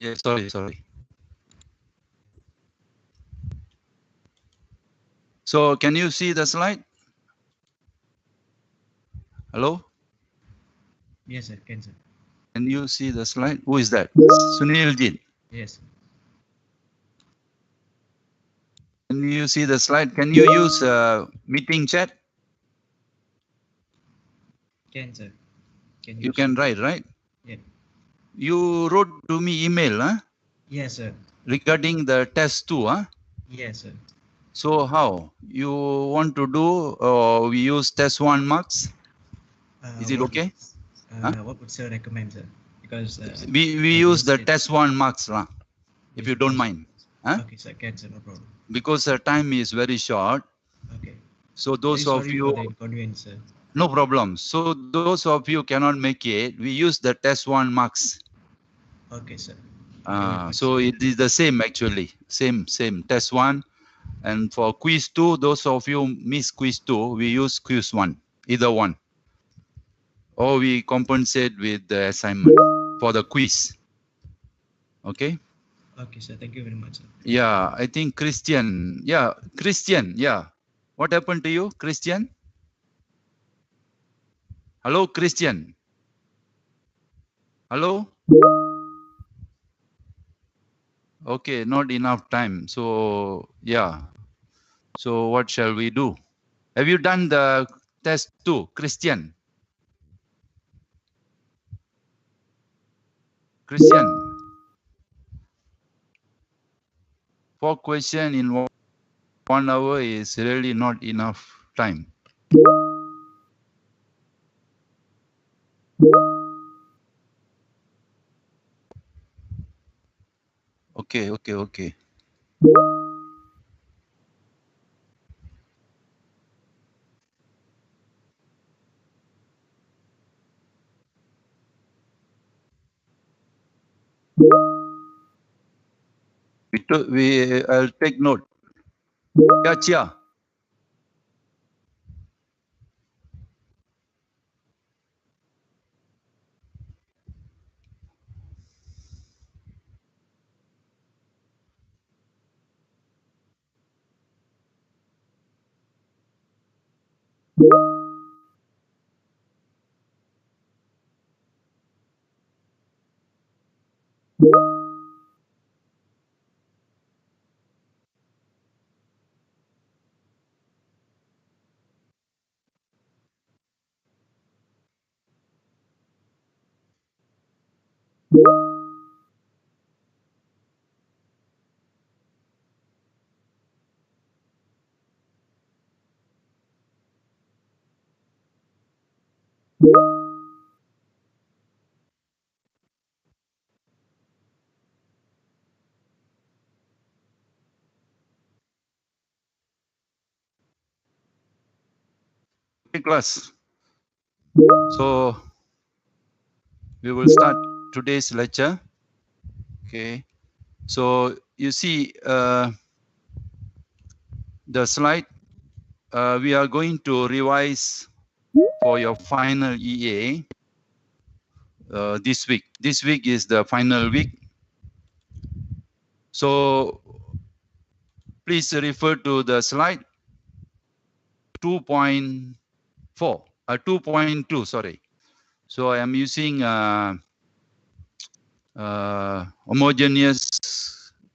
Yeah, sorry. So can you see the slide? Hello? Yes, sir. Can, sir. Can you see the slide? Who is that? Sunil Jin. Yes. Can you see the slide? Can you use meeting chat? Can, sir. Can You use. can write, right? Yeah. You wrote to me email, huh? Yes, sir. Regarding the test 2, huh? Yes, sir. So how? You want to do, we use test 1 marks? Is it okay? Huh? What would sir recommend, sir? Because We I use didn't the sit. test 1 marks, lah, if Use you the don't test. mind. Huh? Okay, sir. Can, sir. No problem. Because the time is very short. Okay. So Very those of sorry for you, the inconvenience, sir. no problem. So those of you cannot make it, we use the test 1 marks. Okay, sir. Thank you very much, So sir. it is the same actually, same test 1. And for quiz 2, those of you miss quiz 2, we use quiz 1, either one. Or we compensate with the assignment for the quiz. Okay? Okay, sir. Thank you very much, sir. Yeah, I think Christian. Yeah, Christian. Yeah. What happened to you, Christian? Hello, Christian. Hello? Okay, not enough time. So, yeah. So, what shall we do? Have you done the test too, Christian? Christian, 4 questions in 1 hour is really not enough time. Okay. I'll take note. Yeah, Chia. Okay, class. So, we will start today's lecture. Okay. So, you see the slide. We are going to revise for your final EA this week. This week is the final week. So, please refer to the slide 2.4, 2.2, sorry. So I am using homogeneous,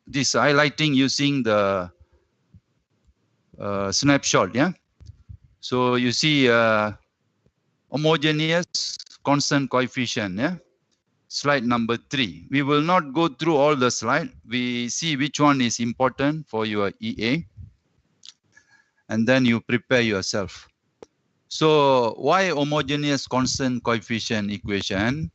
this highlighting using the snapshot, yeah? So you see homogeneous constant coefficient, yeah? Slide number 3. We will not go through all the slide. We see which one is important for your EA. And then you prepare yourself. So why homogeneous constant coefficient equation?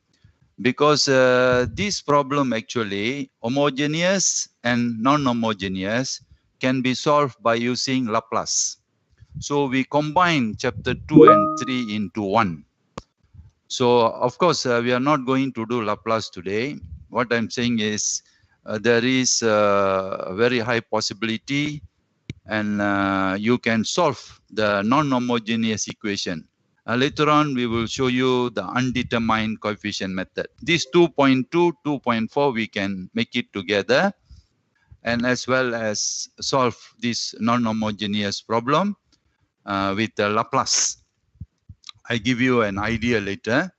Because this problem actually, homogeneous and non-homogeneous, can be solved by using Laplace. So we combine chapter 2 and 3 into 1. So of course, we are not going to do Laplace today. What I'm saying is there is a very high possibility and you can solve the non-homogeneous equation. Later on, we will show you the undetermined coefficient method. This 2.2, 2.4, we can make it together, and as well as solve this non-homogeneous problem with the Laplace. I give you an idea later,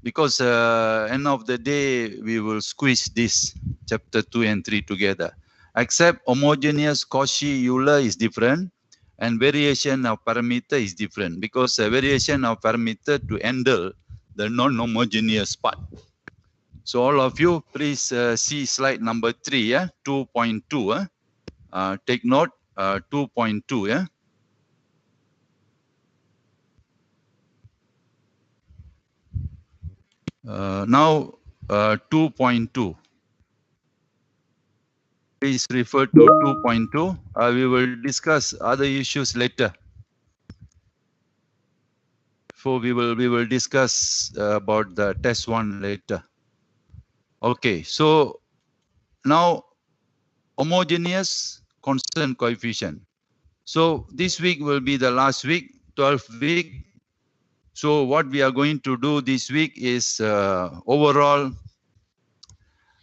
because end of the day, we will squeeze this chapter 2 and 3 together. Except homogeneous Cauchy-Euler is different, and variation of parameter is different, because variation of parameter to handle the non-homogeneous part. So all of you, please see slide number 3, 2.2. Take note, 2.2. Now, 2.2. Please refer to 2.2. We will discuss other issues later. So we will discuss about the test 1 later. Okay, so now homogeneous constant coefficient. So this week will be the last week, 12th week. So what we are going to do this week is overall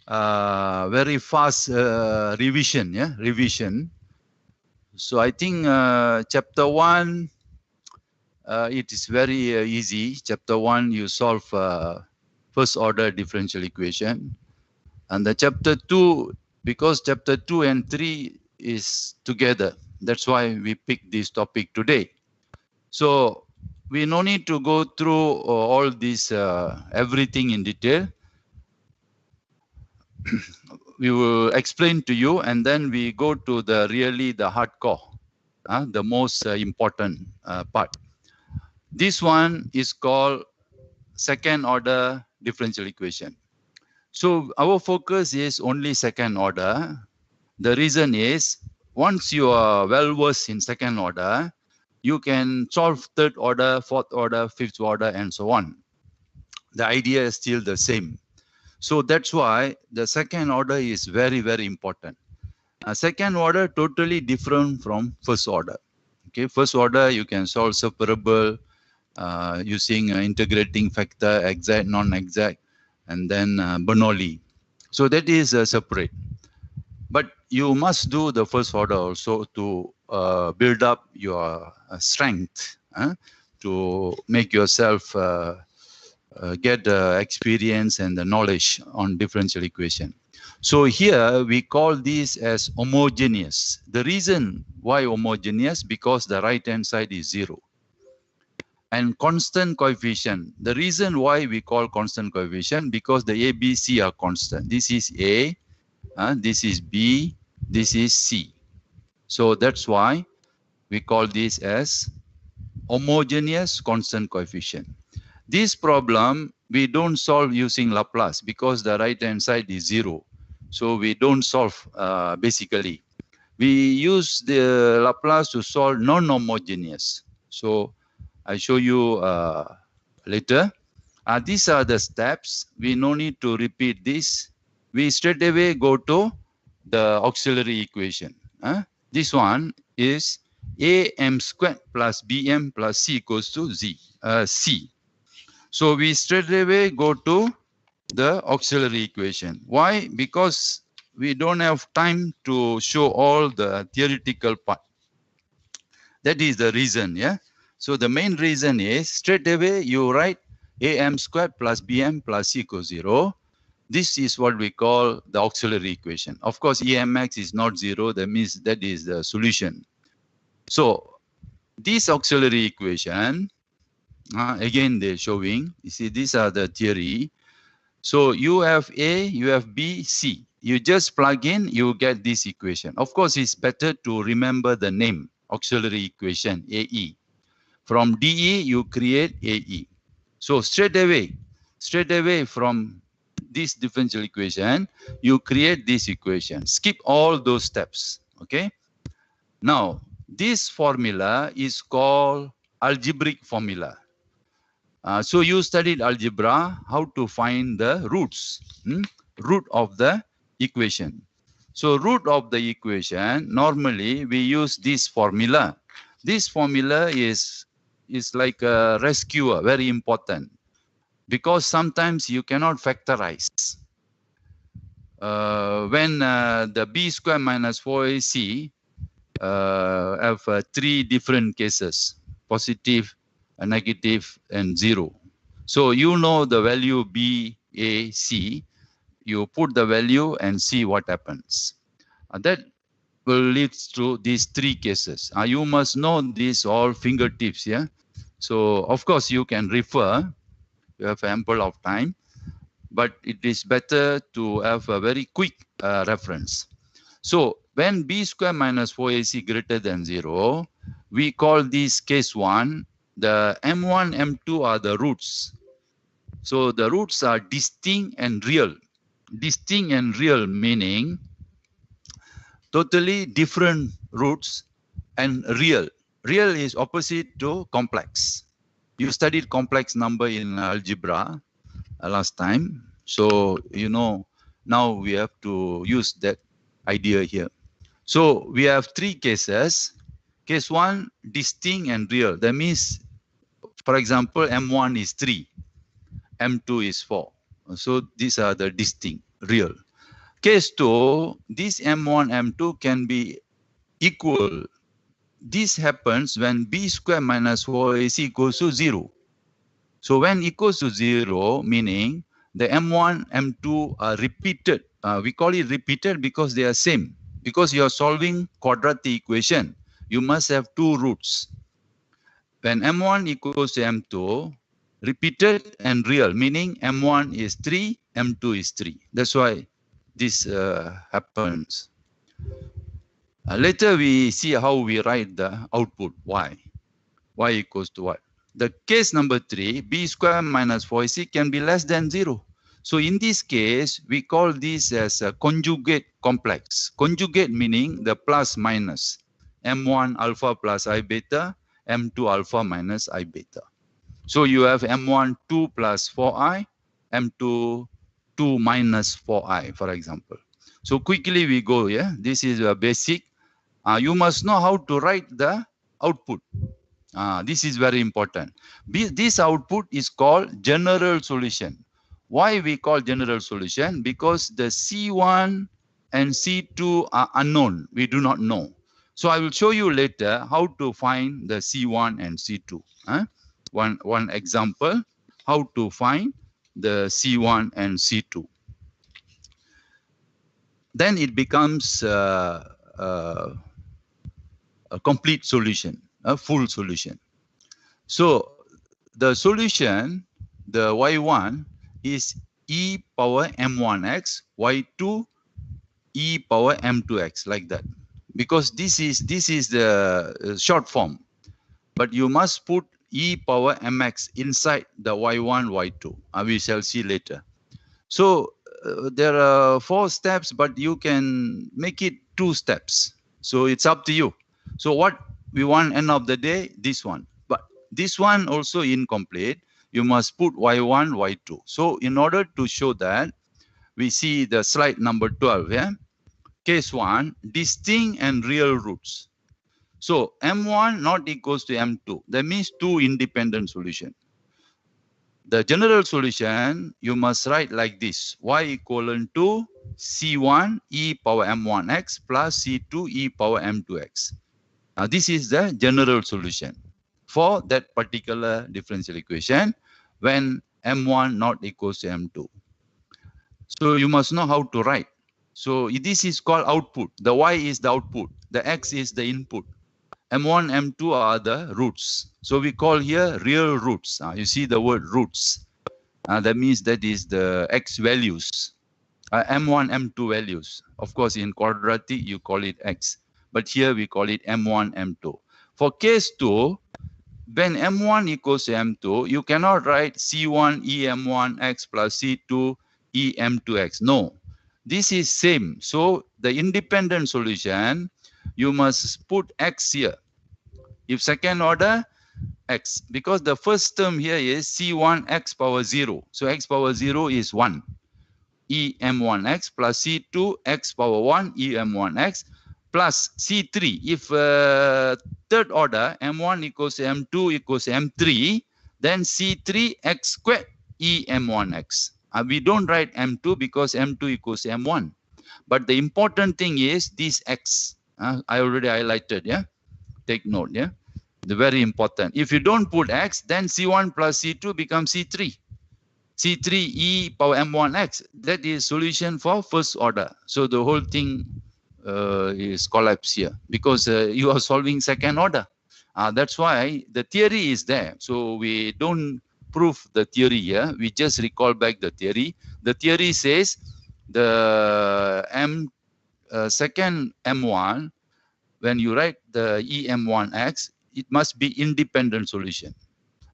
very fast revision. Revision. So I think chapter 1, it is very easy. Chapter 1, you solve first order differential equation. And the chapter 2, because chapter 2 and 3 is together, that's why we picked this topic today. So we no need to go through all this, everything in detail. We will explain to you, and then we go to the really the hardcore, the most important part. This one is called second order differential equation. So our focus is only second order. The reason is, once you are well versed in second order, you can solve third order, fourth order, fifth order, and so on. The idea is still the same. So that's why the second order is very, very important. Second order totally different from first order. Okay, first order you can solve separable using integrating factor, exact, non-exact, and then Bernoulli. So that is separate. But you must do the first order also to build up your strength, to make yourself get the experience and the knowledge on differential equation. So here we call this as homogeneous. The reason why homogeneous, because the right hand side is 0. And constant coefficient. The reason why we call constant coefficient, because the A, B, C are constant. This is A, this is B, this is C. So that's why we call this as homogeneous constant coefficient. This problem, we don't solve using Laplace because the right-hand side is 0. So we don't solve basically. We use the Laplace to solve non-homogeneous. So I show you later. These are the steps. We no need to repeat this. We straight away go to the auxiliary equation. This one is AM squared plus BM plus C equals to C. So we straight away go to the auxiliary equation. Why? Because we don't have time to show all the theoretical part. That is the reason, yeah? So the main reason is straight away you write AM squared plus BM plus C equals 0. This is what we call the auxiliary equation. Of course, EMX is not 0. That means that is the solution. So this auxiliary equation, again they're showing, you see, these are the theory. So you have A, you have B, C. You just plug in, you get this equation. Of course, it's better to remember the name, auxiliary equation, AE. From DE, you create AE. So straight away from this differential equation, you create this equation. Skip all those steps, okay? Now, this formula is called algebraic formula. So you studied algebra, how to find the roots, root of the equation. So root of the equation, normally we use this formula. This formula is is like a rescuer, very important, because sometimes you cannot factorize. When the b square minus 4ac have three different cases, positive, negative, and 0. So you know the value b, a, c. You put the value and see what happens. That will lead to these three cases. You must know these all fingertips, yeah? So, of course, you can refer. You have ample of time. But it is better to have a very quick reference. So when b square minus 4ac greater than 0, we call this case 1. The m1, m2 are the roots. So the roots are distinct and real. Distinct and real meaning totally different roots, and real. Real is opposite to complex. You studied complex number in algebra last time. So, you know, now we have to use that idea here. So we have three cases. Case 1, distinct and real. That means, for example, M1 is 3, M2 is 4. So these are the distinct, real. Case 2, this M1, M2 can be equal. This happens when b square minus 4ac equals to 0. So when equals to 0, meaning the M1, M2 are repeated. We call it repeated because they are same. Because you are solving quadratic equation, you must have two roots. When M1 equals to M2, repeated and real, meaning M1 is 3, M2 is 3. That's why this happens. Later we see how we write the output, y. Y equals to what? The case number 3, b square minus 4ac can be less than 0. So in this case, we call this as a conjugate complex. Conjugate meaning the plus minus. M1 alpha plus I beta, M2 alpha minus I beta. So you have M1 2 plus 4i, M2 2 minus 4i, for example. So quickly we go, yeah? This is a basic. You must know how to write the output. This is very important. This output is called general solution. Why we call general solution? Because the C1 and C2 are unknown. We do not know. So I will show you later how to find the C1 and C2. One example, how to find the C1 and C2. Then it becomes a complete solution, a full solution. So the solution, the y1 is e power m1x, y2 e power m2x, like that. Because this is the short form, but you must put e power mx inside the y1, y2. We shall see later. So there are 4 steps, but you can make it 2 steps. So it's up to you. So what we want end of the day, this one. But this one also incomplete. You must put y1, y2. So in order to show that, we see the slide number 12. Yeah? Case 1, distinct and real roots. So M1 not equals to M2. That means 2 independent solution. The general solution, you must write like this. Y equivalent to C1 e power M1x plus C2 e power M2x. Now this is the general solution for that particular differential equation when M1 not equals to M2. So you must know how to write. So this is called output. The Y is the output. The X is the input. M1, M2 are the roots. So we call here real roots. You see the word roots. That means that is the X values. M1, M2 values. Of course, in quadratic, you call it X. But here we call it M1, M2. For case 2, when M1 equals to M2, you cannot write C1 EM1X plus C2 EM2X. No, this is same. So the independent solution, you must put X here. If second order, X. Because the first term here is C1 X power 0. So X power 0 is 1. EM1X plus C2 X power 1 EM1X. plus C3. If third order M1 equals M2 equals M3, then C3 x squared E M1x. We don't write M2 because M2 equals M1. But the important thing is this X. I already highlighted, yeah? Take note, yeah? The very important. If you don't put X, then C1 plus C2 becomes C3. C3 e power M1x. That is solution for first order. So the whole thing is collapsed here because you are solving second order. That's why the theory is there. So we don't prove the theory here. We just recall back the theory. The theory says the second M1, when you write the EM1x, it must be independent solution.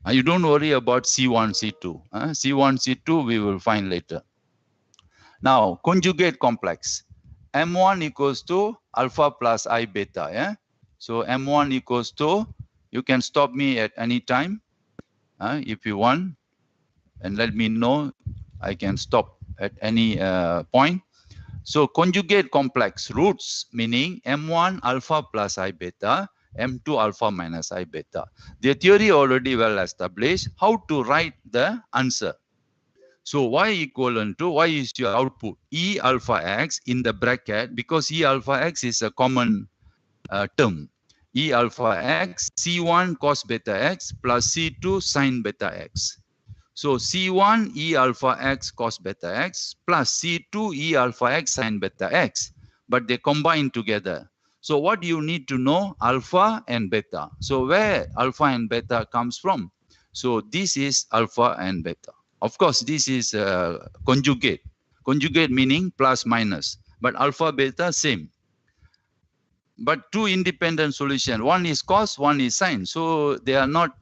You don't worry about C1, C2. C1, C2 we will find later. Now, conjugate complex. M1 equals to alpha plus I beta. Yeah? So M1 equals to, you can stop me at any time if you want, and let me know. I can stop at any point. So conjugate complex roots, meaning M1 alpha plus I beta, M2 alpha minus I beta. The theory already well established. How to write the answer? So y equivalent to, y is your output, E alpha x in the bracket, because E alpha x is a common term. E alpha x, C1 cos beta x plus C2 sin beta x. So C1 E alpha x cos beta x plus C2 E alpha x sin beta x, but they combine together. So what you need to know, alpha and beta. So where alpha and beta comes from? So this is alpha and beta. Of course, this is conjugate. Conjugate meaning plus minus, but alpha beta same. But two independent solutions. One is cos, one is sine. So they are not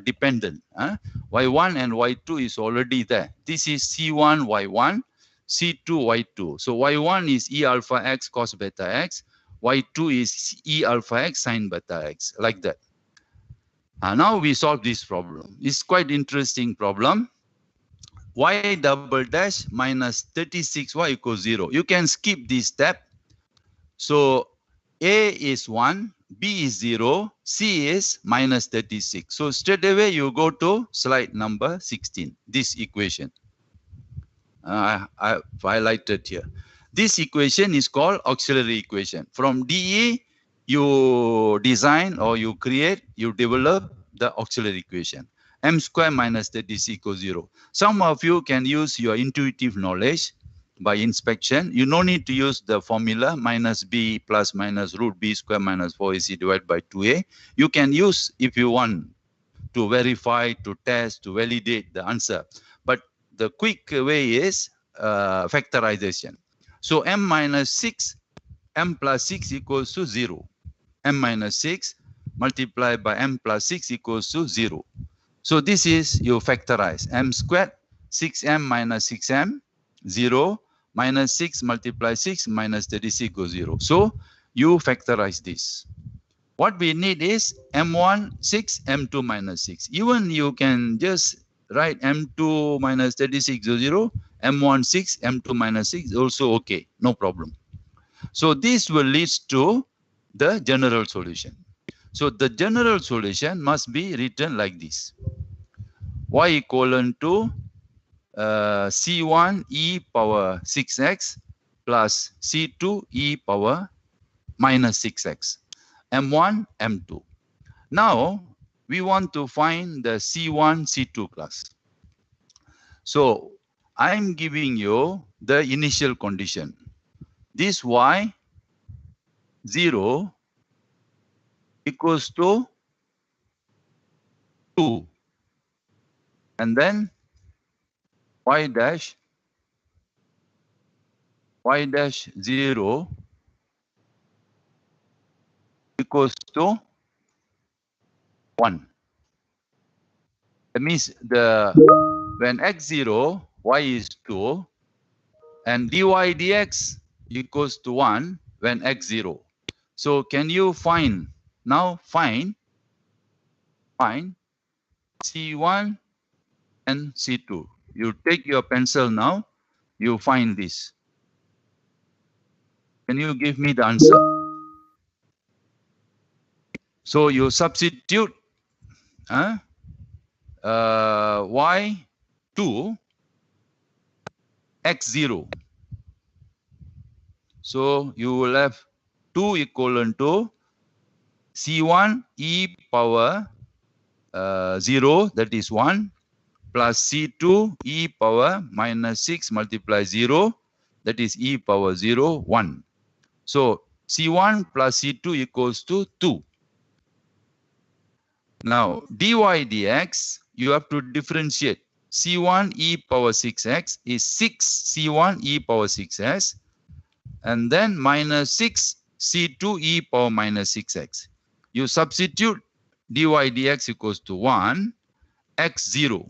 dependent. Y1 and Y2 is already there. This is C1, Y1, C2, Y2. So Y1 is E alpha x cos beta x. Y2 is E alpha x sin beta x, like that. Now we solve this problem. It's quite interesting problem. Y double dash minus 36y equals 0. You can skip this step. So A is 1, B is 0, C is minus 36. So straight away you go to slide number 16, this equation. I've highlighted here. This equation is called auxiliary equation. From DE, you design or you create, you develop the auxiliary equation. M square minus 36 equals 0. Some of you can use your intuitive knowledge by inspection. You no need to use the formula minus b plus minus root b square minus 4ac divided by 2a. You can use if you want to verify, to test, to validate the answer. But the quick way is factorization. So m minus 6, m plus 6 equals to 0. M minus 6 multiplied by m plus 6 equals to 0. So this is you factorize. M squared, 6m minus 6m, 0, minus 6 multiply 6 minus 36 equals 0. So you factorize this. What we need is m1, 6, m2 minus 6. Even you can just write m2 minus 36 equals 0, m1, 6, m2 minus 6, also okay, no problem. So this will lead to the general solution. So the general solution must be written like this. Y equivalent to C1 e power 6x plus C2 e power minus 6x, M1, M2. Now, we want to find the C1, C2 class. So, I'm giving you the initial condition. This Y 0 equals to 2. And then Y dash 0 equals to 1. That means when x0, y is 2, and dy dx equals to 1 when x0. So can you find, now find C1 and C2. You take your pencil now, you find this. Can you give me the answer? So you substitute y2 x0. So you will have 2 equivalent to C1 e power 0, that is 1, plus C2 e power minus 6 multiply 0, that is e power 0, 1. So C1 plus C2 equals to 2. Now dy dx, you have to differentiate. C1 e power 6x is 6 C1 e power 6x, and then minus 6 C2 e power minus 6x. You substitute dy dx equals to 1, x0.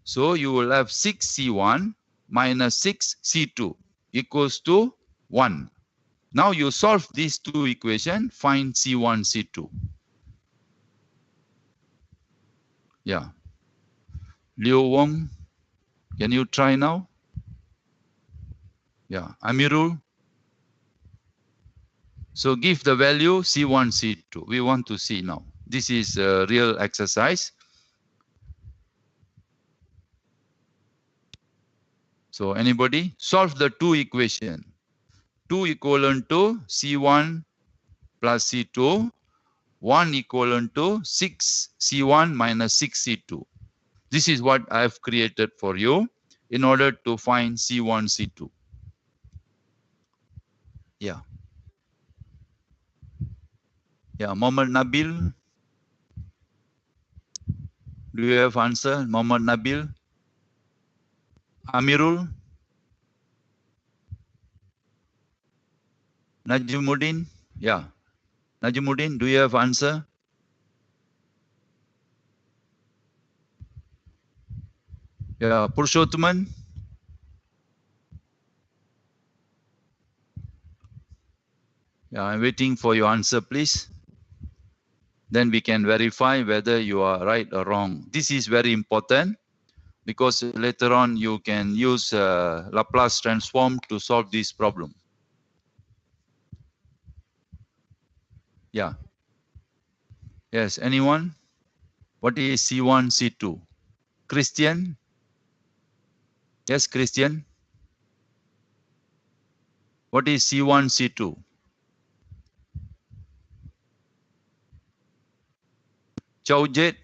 So you will have 6 C1 minus 6 C2 equals to 1. Now you solve these two equations, find C1, C2. Yeah. Leo Wong, can you try now? Yeah. Amirul. So give the value C1, C2. We want to see now. This is a real exercise. So anybody solve the two equation. 2 equivalent to C1 plus C2. 1 equivalent to 6 C1 minus 6 C2. This is what I have created for you in order to find C1, C2. Yeah. Yeah, Mohammed Nabil. Do you have answer, Mohammed Nabil? Amirul? Najimuddin? Yeah. Najimuddin, do you have answer? Yeah, Purushothaman? Yeah, I'm waiting for your answer, please. Then we can verify whether you are right or wrong. This is very important because later on you can use Laplace transform to solve this problem. Yeah. Yes, anyone? What is C1, C2? Christian? Yes, Christian? What is C1, C2? Chowjet?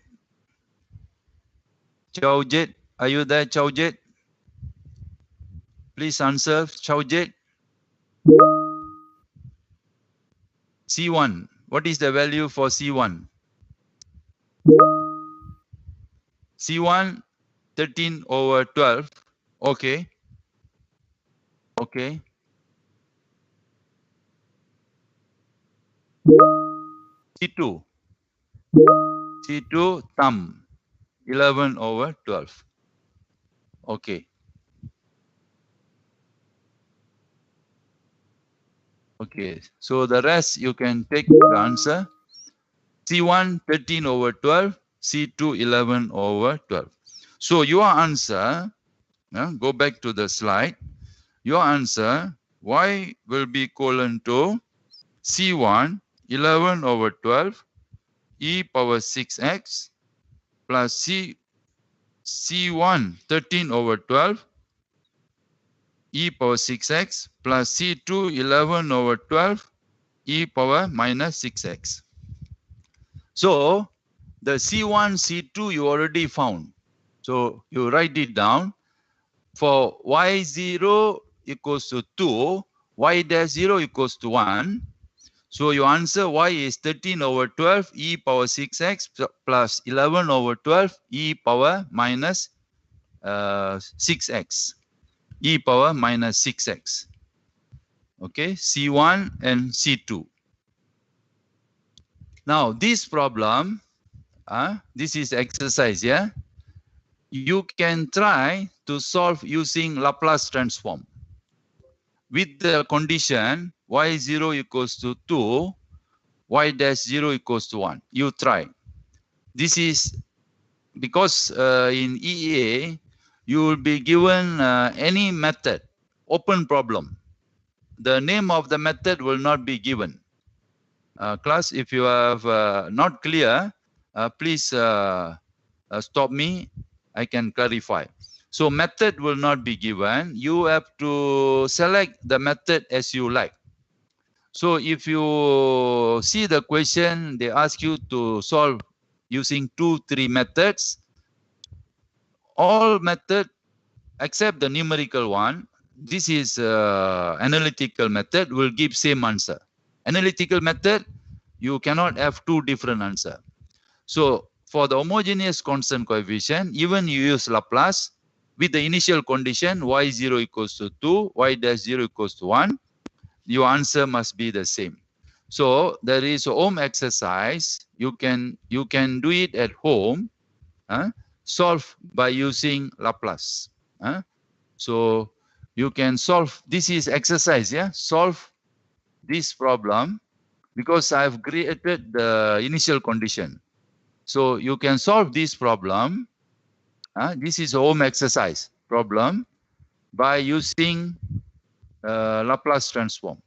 Chowjet? Are you there, Chowjet? Please answer, Chowjet. C1. What is the value for C1? C1, 13 over 12. Okay. Okay. C2. C2, thumb. 11 over 12. Okay. Okay. So the rest you can take the answer. C1, 13 over 12. C2, 11 over 12. So your answer, go back to the slide. Your answer, y will be equivalent to C1, 11 over 12, e power 6x, plus C1, 13 over 12, e power 6x, plus C2, 11 over 12, e power minus 6x. So the C1, C2 you already found. So you write it down. For y0 equals to 2, y dash 0 equals to 1. So your answer y is 13 over 12 e power 6x plus 11 over 12 e power minus 6x. E power minus 6x. Okay, C1 and C2. Now this problem, this is exercise, yeah? You can try to solve using Laplace transform. With the condition y0 equals to 2, y dash 0 equals to 1. You try. This is because in EA, you will be given any method, open problem. The name of the method will not be given. Class, if you have not clear, please stop me. I can clarify. So method will not be given. You have to select the method as you like. So if you see the question, they ask you to solve using 2, 3 methods. All method except the numerical one. This is analytical method will give same answer. Analytical method, you cannot have two different answer. So for the homogeneous constant coefficient, even you use Laplace with the initial condition y0 equals to 2, y dash 0 equals to 1, your answer must be the same. So there is a home exercise. You can do it at home. Solve by using Laplace. So you can solve. This is exercise. Yeah, solve this problem because I've created the initial condition. So you can solve this problem. This is a home exercise problem by using Laplace transform.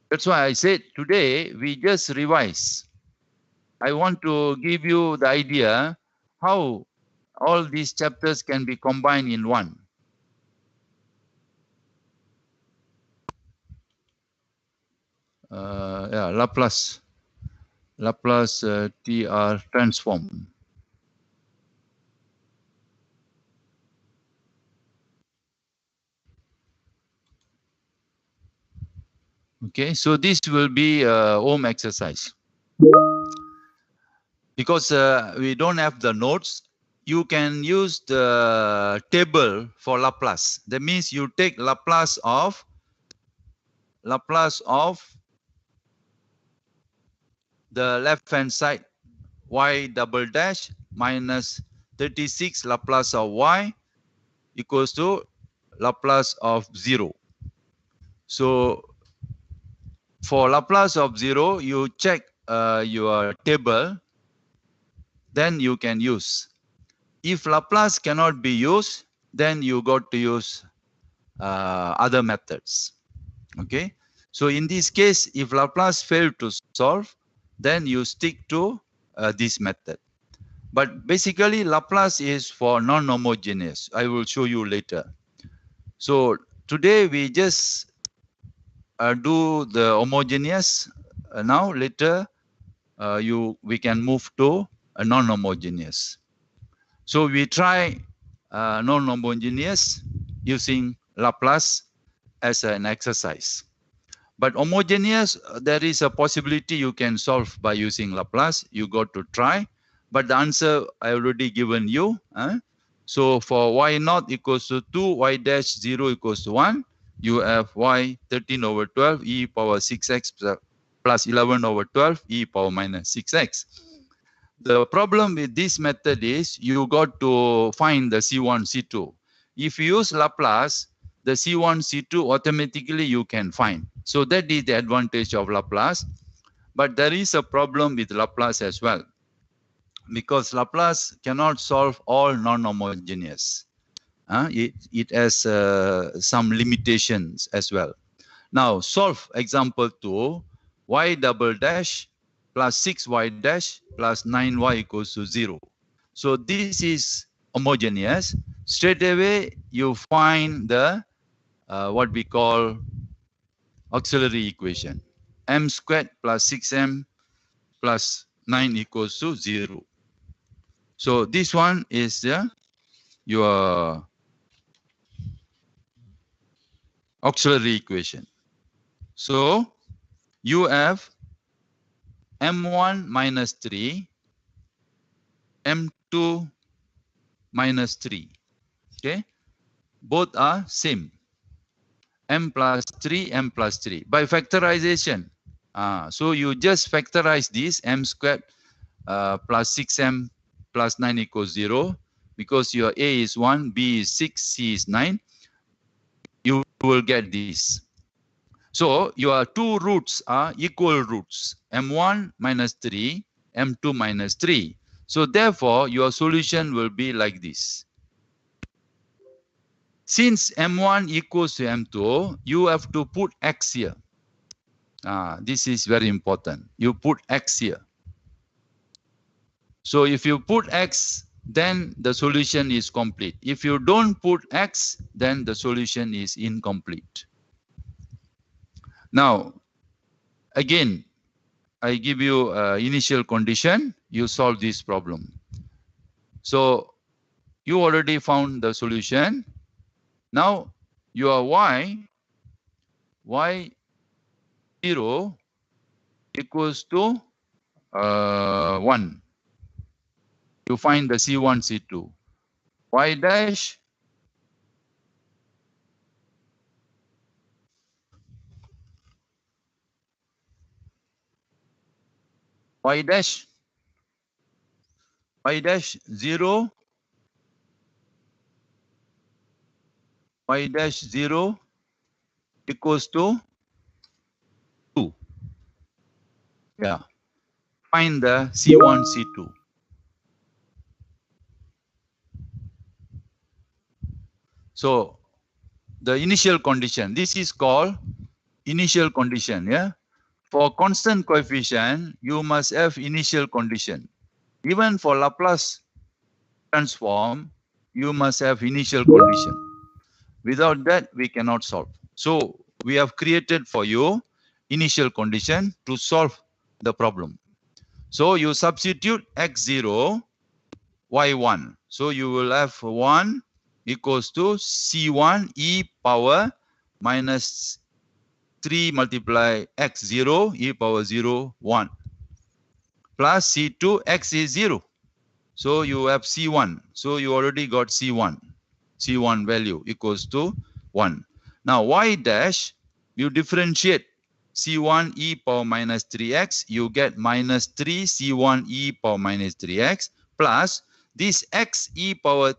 That's why I said today we just revise. I want to give you the idea how all these chapters can be combined in one. Yeah, Laplace TR transform. Okay, so this will be a home exercise. Because we don't have the notes, you can use the table for Laplace. That means you take Laplace of the left-hand side, y double dash minus 36 Laplace of y equals to Laplace of 0. So for Laplace of 0, you check your table, then you can use. If Laplace cannot be used, then you got to use other methods. Okay. So in this case, if Laplace failed to solve, then you stick to this method. But basically, Laplace is for non-homogeneous. I will show you later. So today we just do the homogeneous. Now later we can move to a non-homogeneous. So we try non-homogeneous using Laplace as an exercise. But homogeneous, there is a possibility you can solve by using Laplace. You got to try. But the answer I already given you. So for y naught equals to 2, y dash 0 equals to 1, you have y 13 over 12 e power 6x plus 11 over 12 e power minus 6x. The problem with this method is you got to find the C1, C2. If you use Laplace, the C1, C2 automatically you can find. So that is the advantage of Laplace. But there is a problem with Laplace as well, because Laplace cannot solve all non-homogeneous. It has some limitations as well. Now solve example 2, y double dash plus 6y dash plus 9y equals to 0. So this is homogeneous. Straight away you find the what we call auxiliary equation. M squared plus 6m plus 9 equals to 0. So this one is your auxiliary equation. So you have m1 minus 3, m2 minus 3. Okay, both are same. M plus 3, m plus 3 by factorization. So you just factorize this m squared plus 6m plus 9 equals 0, because your a is 1, b is 6, c is 9. You will get this. So your two roots are equal roots, m1 minus 3, m2 minus 3. So therefore, your solution will be like this. Since m1 equals to m2, you have to put x here. This is very important. You put X here. So if you put X, then the solution is complete. If you don't put X, then the solution is incomplete. Now, again, I give you initial condition, you solve this problem. So you already found the solution. Now your y0 equals to 1. You find the C1, C2. Y dash y dash 0, y dash 0 equals to 2. Yeah. Find the C1, C2. So the initial condition, this is called initial condition. Yeah. For constant coefficient, you must have initial condition. Even for Laplace transform, you must have initial condition. Without that, we cannot solve. So we have created for you initial condition to solve the problem. So you substitute x0, y1. So you will have 1 equals to C1 e power minus 3 multiply x0 e power 0, 1 plus C2 x is 0. So you have C1. So you already got C1. C1 value equals to 1. Now y dash, you differentiate C1 e power minus 3x, you get minus 3 C1 e power minus 3x plus this x e power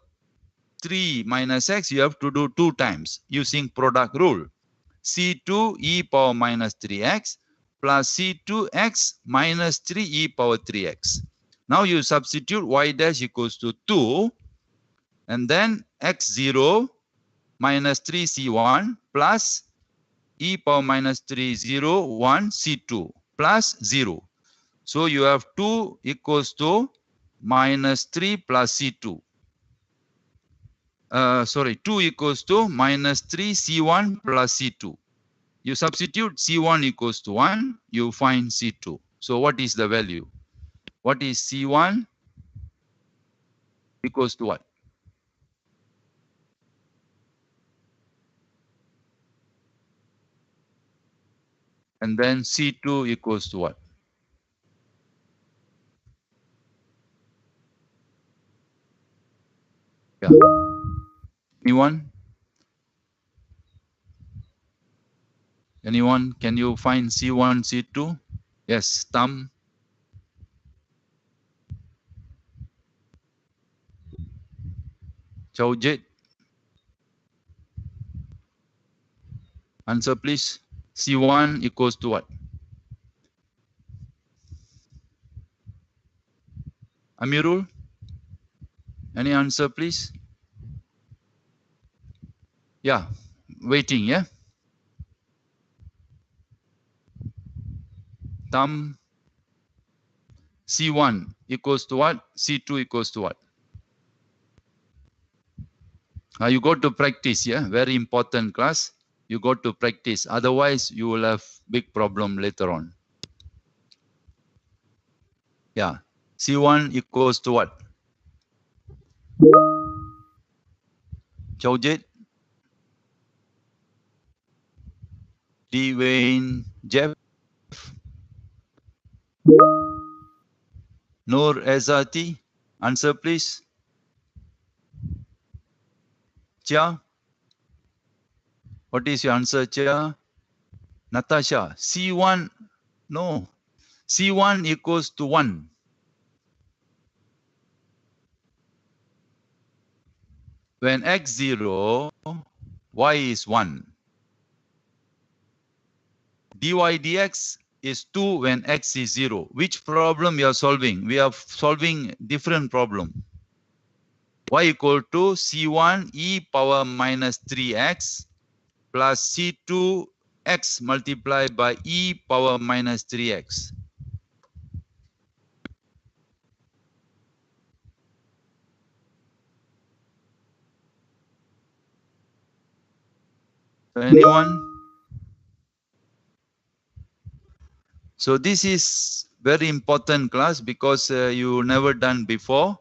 3 minus x, you have to do 2 times using product rule. C2 e power minus 3x plus C2x minus 3 e power 3x. Now you substitute y dash equals to 2 and then x0 minus 3c1 plus e power minus 3, 0, 1, c2 plus 0. So you have 2 equals to minus 3 plus c2. 2 equals to minus 3 c1 plus c2. You substitute c1 equals to 1, you find c2. So what is the value? What is c1 equals to what? And then C2 equals to what? Yeah. Anyone? Anyone? Can you find C1, C2? Yes, Tam. Chaujit. Answer please. C1 equals to what? Amirul? Any answer please? Yeah. Waiting, yeah? Tam. C1 equals to what? C2 equals to what? You got to practice, yeah? Very important class. You got to practice. Otherwise, you will have big problem later on. Yeah. C1 equals to what? Chaujit? Dwayne? Jeff? Noor Ezati? Answer please. Chia? What is your answer, Chia? Natasha? C1? No. C1 equals to 1. When x 0, y is 1. dy dx is 2 when x is 0. Which problem you are solving? We are solving different problem. Y equal to C1 e power minus 3x plus C2 x multiplied by e power minus 3x. So anyone? So this is very important class because you never done before,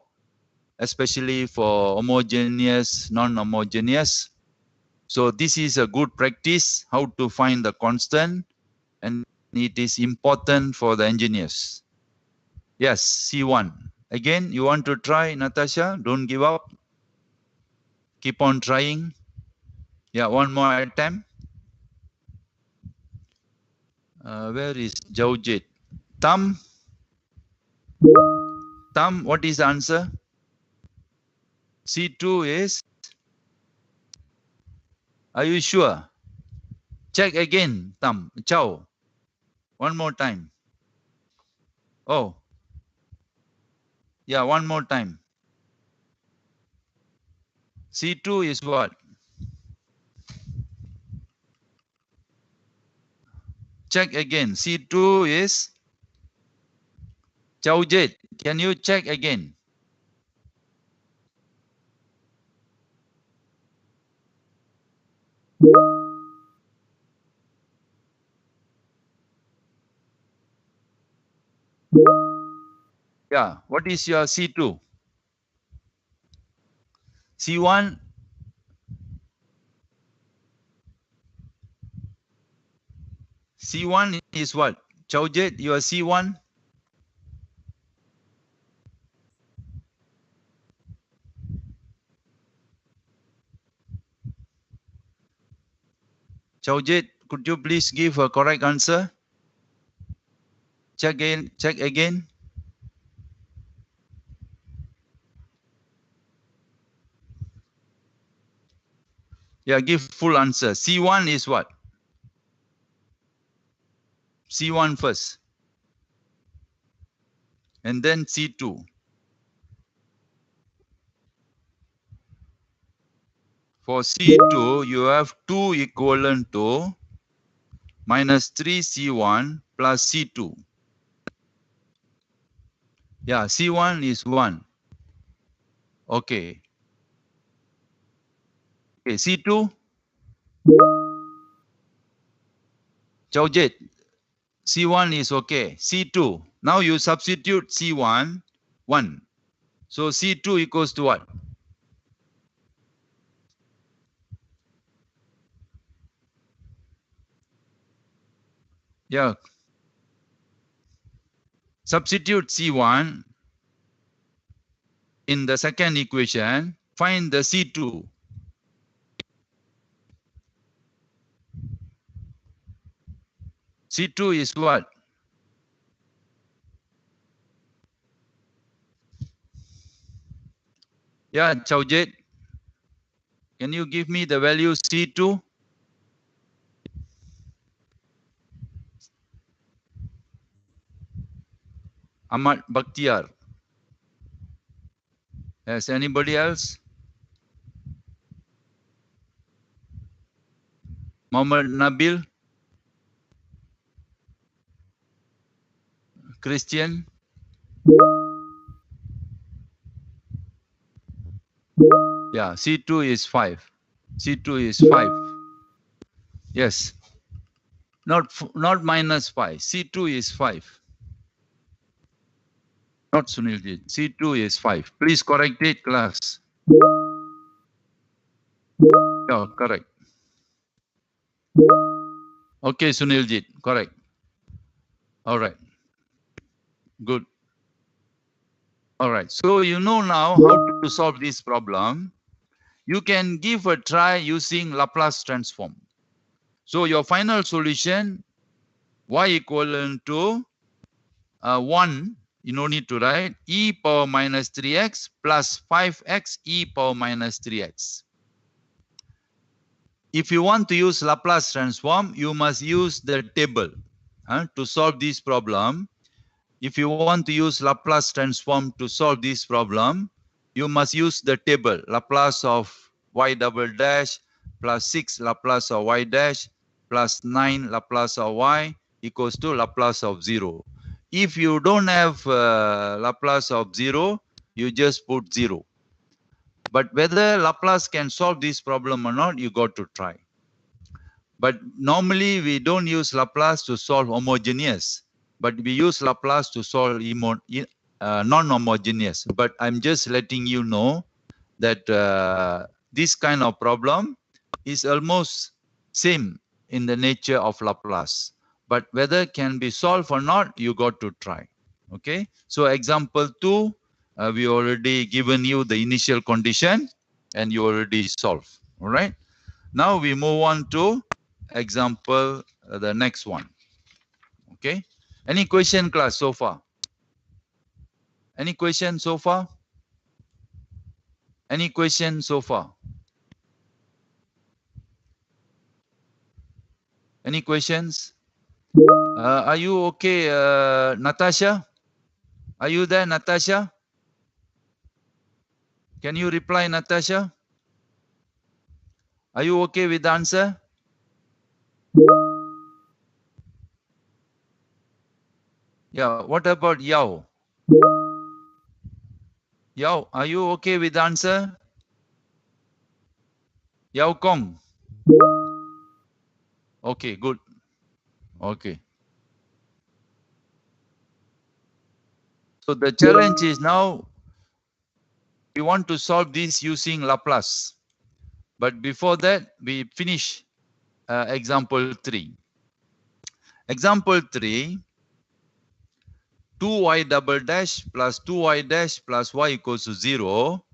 especially for homogeneous, non-homogeneous. So this is a good practice, how to find the constant, and it is important for the engineers. Yes, C1. Again, you want to try, Natasha? Don't give up. Keep on trying. Yeah, one more attempt. Where is Jaujit? Tam, what is the answer? C2 is, are you sure? Check again, Tam, Chow. One more time. Oh, yeah, one more time. C2 is what? Check again. C2 is Chaujit. Can you check again? Yeah, what is your C2? C1? C1 is what? Chaujit, your C1? Chaujit, could you please give a correct answer? Check again. Check again. Yeah, give full answer. C1 is what? C1 first. And then C2. For C2, you have 2 equivalent to minus 3C1 plus C2. Yeah, C1 is 1. Okay. Okay, C2, Chaujit, C1 is okay. C2, now you substitute C1, 1. So C2 equals to what? Yeah, substitute C1 in the second equation, find the C2. C2 is what? Yeah, Chaujit, can you give me the value C2? Ahmad Bakhtiar. Yes, anybody else? Muhammad Nabil, Christian. Yeah, C2 is 5. C2 is 5. Yes, not minus 5. C2 is 5. Not Sunilji. C2 is 5. Please correct it, class. Yeah, correct. Okay, Sunilji, correct. All right, good. All right, so you know now how to solve this problem. You can give a try using Laplace transform. So your final solution, y equivalent to 1, you no need to write, e power minus 3x plus 5x e power minus 3x. If you want to use Laplace transform, you must use the table to solve this problem. If you want to use Laplace transform to solve this problem, you must use the table, Laplace of y double dash plus 6 Laplace of y dash plus 9 Laplace of y equals to Laplace of 0. If you don't have Laplace of 0, you just put 0. But whether Laplace can solve this problem or not, you got to try. But normally we don't use Laplace to solve homogeneous, but we use Laplace to solve non-homogeneous. But I'm just letting you know that this kind of problem is almost same in the nature of Laplace. But whether it can be solved or not, you got to try. Okay. So example 2, we already given you the initial condition and you already solve. All right. Now we move on to example, the next one. Okay. Any question, class, so far? Any question so far? Any question so far? Any questions? Are you okay, Natasha? Are you there, Natasha? Can you reply, Natasha? Are you okay with the answer? Yeah, what about Yao? Yao, are you okay with the answer? Yao Kong? Okay, good. Okay. So the challenge is now we want to solve this using Laplace. But before that, we finish example 3. Example 3, 2y double dash plus 2y dash plus y equals to 0.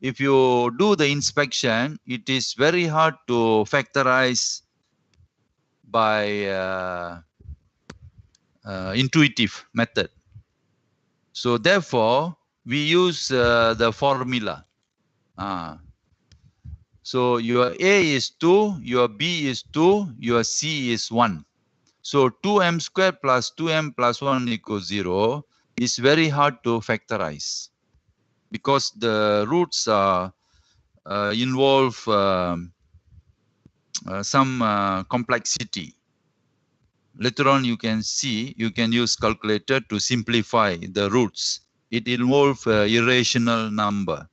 If you do the inspection, it is very hard to factorize by intuitive method. So therefore, we use the formula. So your A is 2, your B is 2, your C is 1. So 2m squared plus 2m plus 1 equals 0 is very hard to factorize because the roots involve some complexity. Later on, you can see, you can use calculator to simplify the roots. It involves irrational number,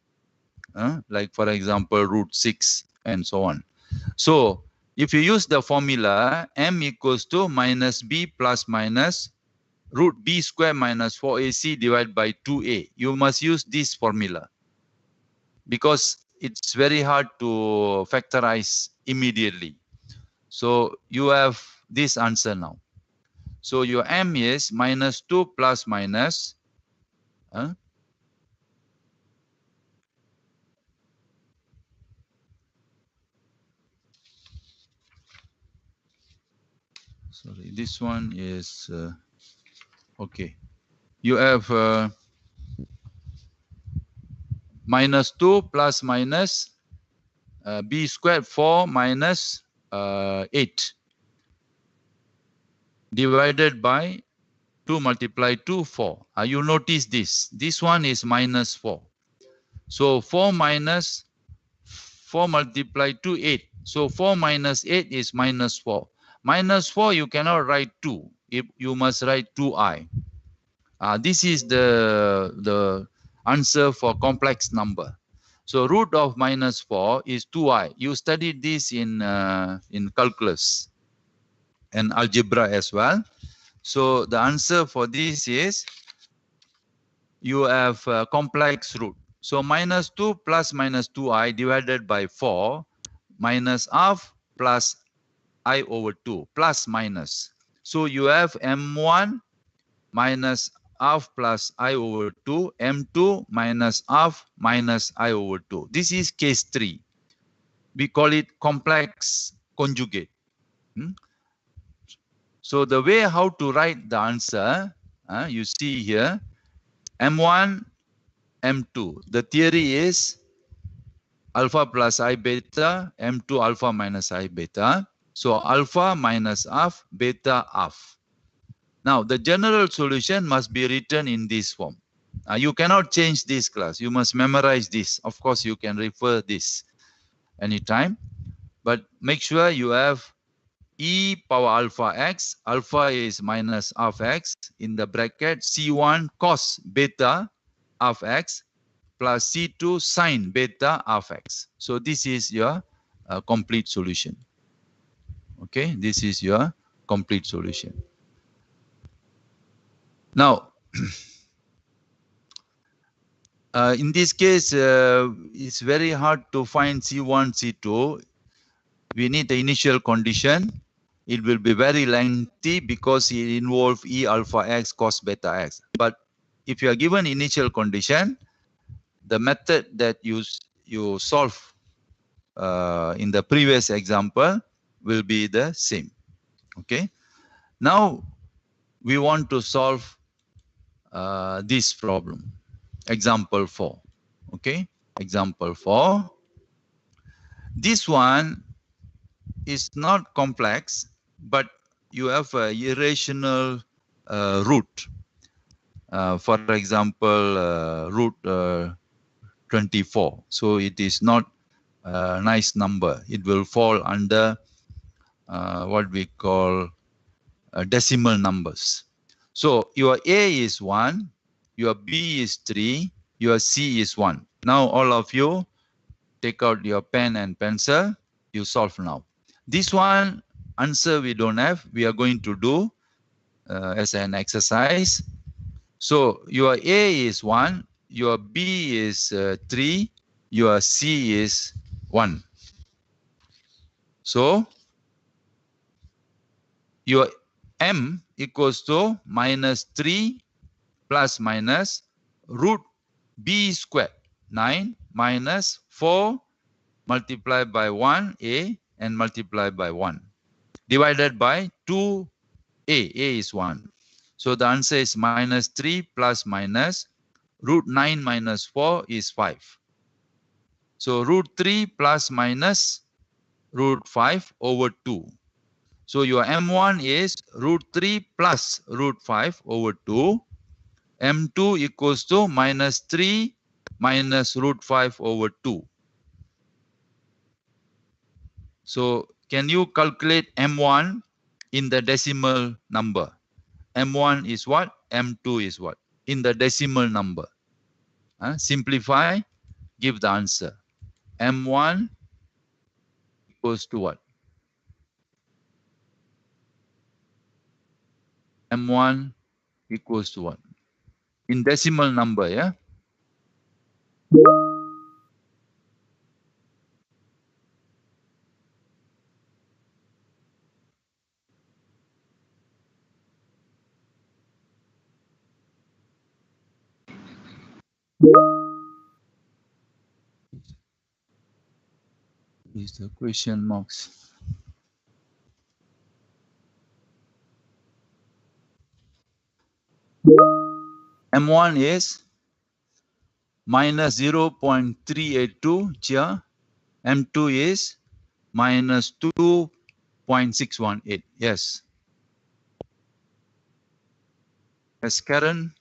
like for example, root 6 and so on. So if you use the formula, m equals to minus b plus minus root b square minus 4ac divided by 2a. You must use this formula because it's very hard to factorize immediately. So you have this answer now. So your m is minus 2 plus minus sorry, this one is okay. You have minus 2 plus minus b squared 4 minus 8 divided by 2 multiplied 2, 4. You notice this. This one is minus 4. So 4 minus 4 multiplied 2, 8. So 4 minus 8 is minus 4. Minus 4, you cannot write 2. You must write 2i. This is the answer for complex number. So root of minus 4 is 2i. You studied this in calculus and algebra as well. So the answer for this is you have a complex root. So minus 2 plus minus 2i divided by 4 minus half plus I over 2 plus minus. So you have m1 minus half plus I over 2, m2 minus half minus I over 2. This is case 3. We call it complex conjugate. So the way how to write the answer, you see here, m1, m2. The theory is alpha plus I beta, m2 alpha minus I beta. So alpha minus half, beta half. Now the general solution must be written in this form. You cannot change this, class. You must memorize this. Of course, you can refer this anytime, but make sure you have E power alpha x, alpha is minus half x, in the bracket C1 cos beta half x plus C2 sine beta half x. So this is your complete solution. Okay, this is your complete solution. Now, in this case, it's very hard to find C1, C2. We need the initial condition. It will be very lengthy because it involves E alpha x cos beta x. But if you are given initial condition, the method that you solve in the previous example will be the same. Okay. Now we want to solve this problem. Example 4. Okay. Example 4. This one is not complex, but you have a irrational root. For example, root 24. So it is not a nice number. It will fall under what we call decimal numbers. So your A is 1, your B is 3, your C is 1. Now all of you take out your pen and pencil. You solve now. This one answer we don't have. We are going to do as an exercise. So your A is 1, your B is 3, your C is 1. So your M equals to minus 3 plus minus root B squared, 9 minus 4 multiplied by 1A and multiplied by 1. Divided by 2A, A is 1. So the answer is minus 3 plus minus root 9 minus 4 is 5. So root 3 plus minus root 5 over 2. So your M1 is root 3 plus root 5 over 2. M2 equals to minus 3 minus root 5 over 2. So can you calculate M1 in the decimal number? M1 is what? M2 is what? In the decimal number. Simplify, give the answer. M1 equals to what? M1 equals to what? In decimal number, yeah? Is the question marks. M1 is minus 0.382 here. M2 is minus 2.618. Yes. Yes, Karen.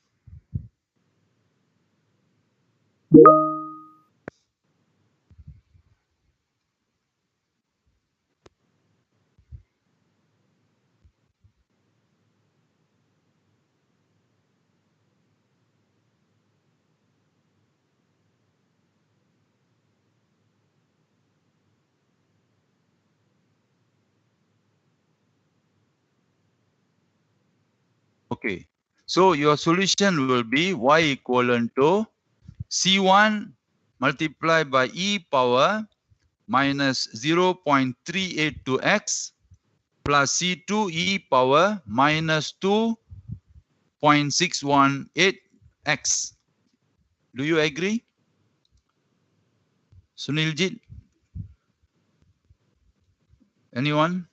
Okay. So your solution will be y equivalent to C1 multiplied by e power minus 0.382x plus C2 e power minus 2.618x. Do you agree? Suniljit? Anyone?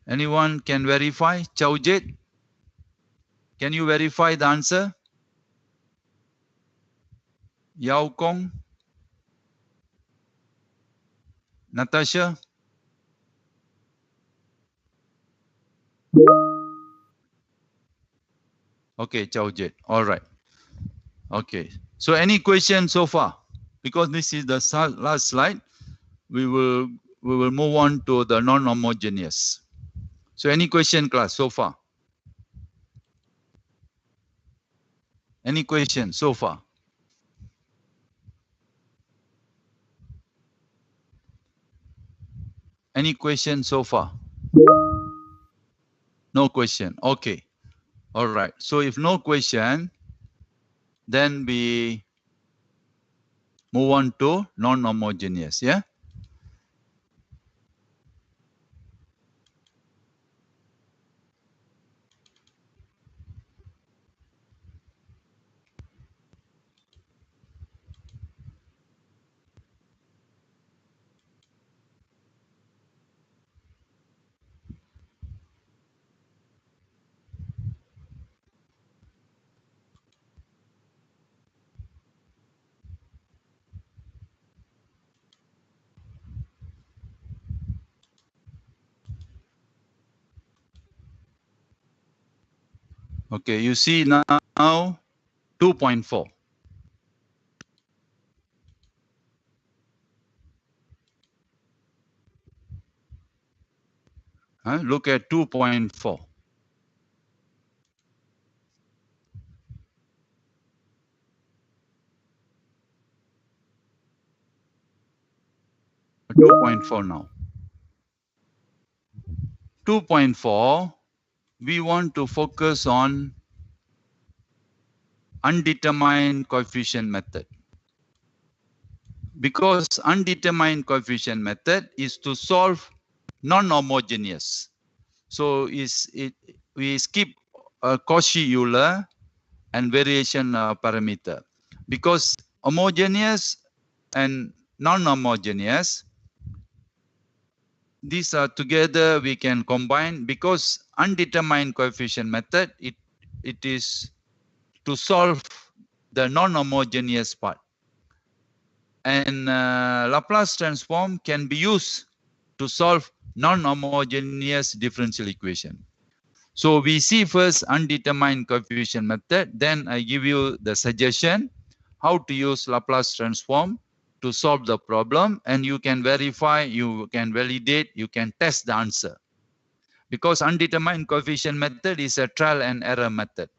Anyone can verify? Chaujit? Can you verify the answer? Yao Kong? Natasha? Okay, Chaujit. All right. Okay. So any question so far? Because this is the last slide. We will we will move on to the non-homogeneous. So any question, class, so far? Any question so far? Any question so far? No question. Okay. All right. So if no question, then we move on to non-homogeneous. Yeah. Okay. You see now 2.4. Look at 2.4. 2.4 now. 2.4, we want to focus on undetermined coefficient method. Because undetermined coefficient method is to solve non-homogeneous. So we skip Cauchy-Euler and variation parameter. Because homogeneous and non-homogeneous, these are together we can combine. Because undetermined coefficient method, it is to solve the non-homogeneous part. And Laplace transform can be used to solve non-homogeneous differential equation. So we see first undetermined coefficient method, then I give you the suggestion how to use Laplace transform to solve the problem, and you can verify, you can validate, you can test the answer. Because undetermined coefficient method is a trial and error method.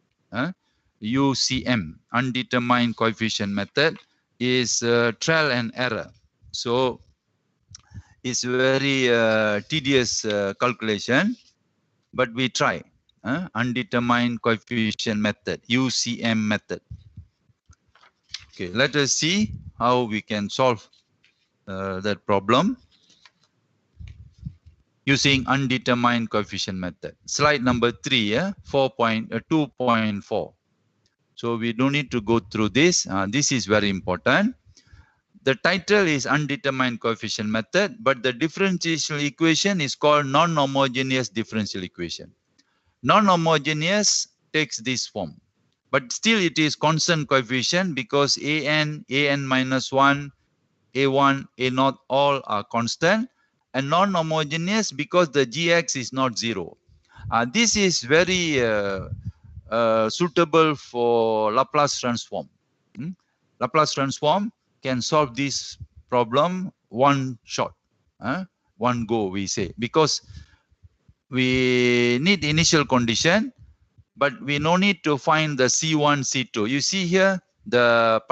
UCM, undetermined coefficient method, is trial and error. So it's very tedious calculation, but we try. Undetermined coefficient method, UCM method. Okay, let us see how we can solve that problem using undetermined coefficient method. Slide number 3, 2.4. So we don't need to go through this. This is very important. The title is undetermined coefficient method, but the differential equation is called non-homogeneous differential equation. Non-homogeneous takes this form, but still it is constant coefficient because an minus 1, a1, a0 all are constant, and non-homogeneous because the gx is not 0. This is very suitable for Laplace transform. Laplace transform can solve this problem one shot, one go we say, because we need initial condition, but we no need to find the C1, C2. You see here, the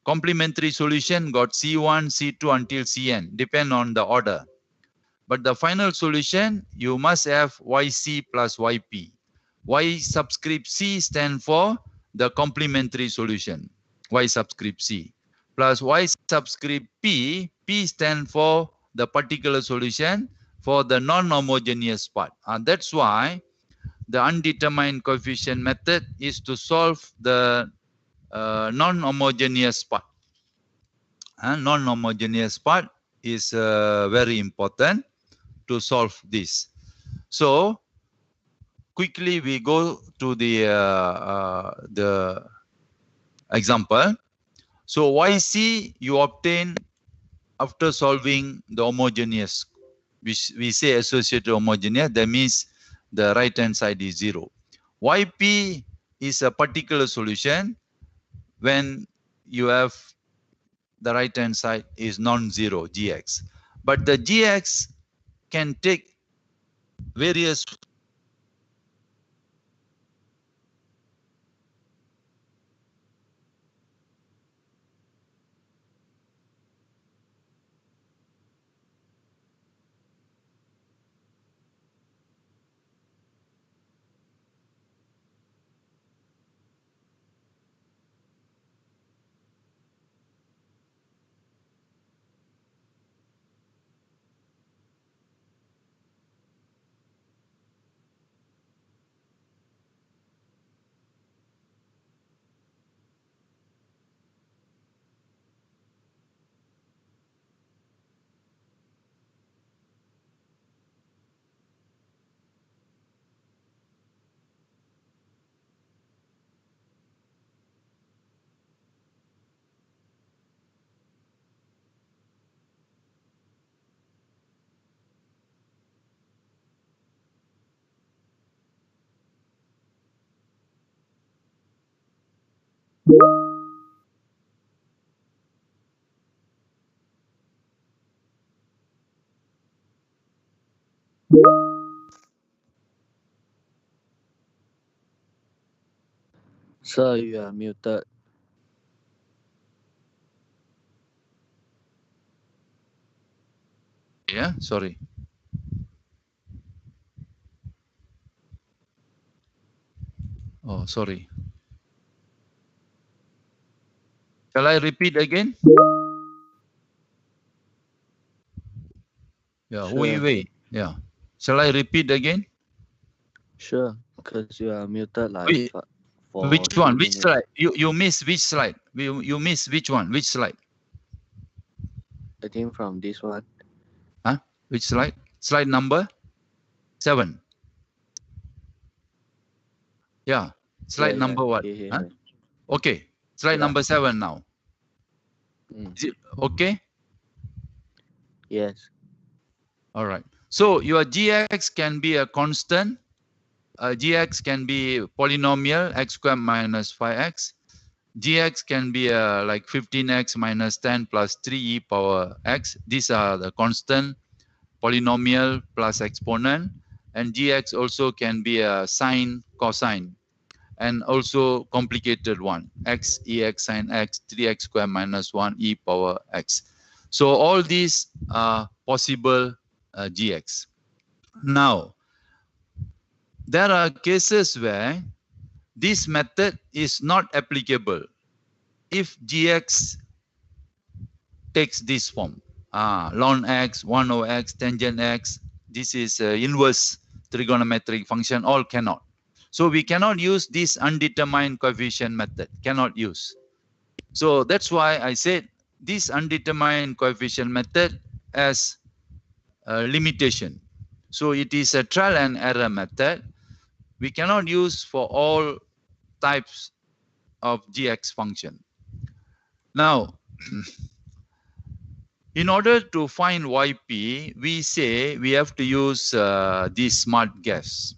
complementary solution got C1, C2 until Cn, depend on the order. But the final solution, you must have Yc plus Yp. Y subscript C stand for the complementary solution, Y subscript C, plus Y subscript P, P stand for the particular solution for the non-homogeneous part. That's why the undetermined coefficient method is to solve the non-homogeneous part. Non-homogeneous part is very important to solve this. So quickly we go to the example. So YC you obtain after solving the homogeneous, which we say associated homogeneous, that means the right hand side is 0. YP is a particular solution when you have the right hand side is non-zero, Gx. But the GX can take various Sir, you are muted. yeah, sorry. Oh, sorry. Shall I repeat again? Yeah, Sure, Wei. Yeah. Shall I repeat again? sure. Because you are muted like Which, for which one? 3 Which slide? minutes. You miss which slide? You miss which one? Which slide? I think from this one. Huh? Which slide? Slide number 7. Yeah. Yeah, Slide yeah. number what? Huh? Here. Okay. Slide Yeah. number 7 now. Mm. Is it okay? Yes. All right. So your GX can be a constant. GX can be polynomial, x squared minus 5x. GX can be like 15x minus 10 plus 3e power x. These are the constant, polynomial plus exponent. And GX also can be a sine, cosine, and also complicated one, x, ex sine x, 3x squared minus 1 e power x. So all these are possible GX. Now, there are cases where this method is not applicable if GX takes this form. Ln x, 1 over x, tangent x. This is inverse trigonometric function, all cannot. So we cannot use this undetermined coefficient method, cannot use. So that's why I said this undetermined coefficient method has a limitation. So it is a trial and error method. We cannot use for all types of GX function. Now, in order to find YP, we say we have to use this smart guess.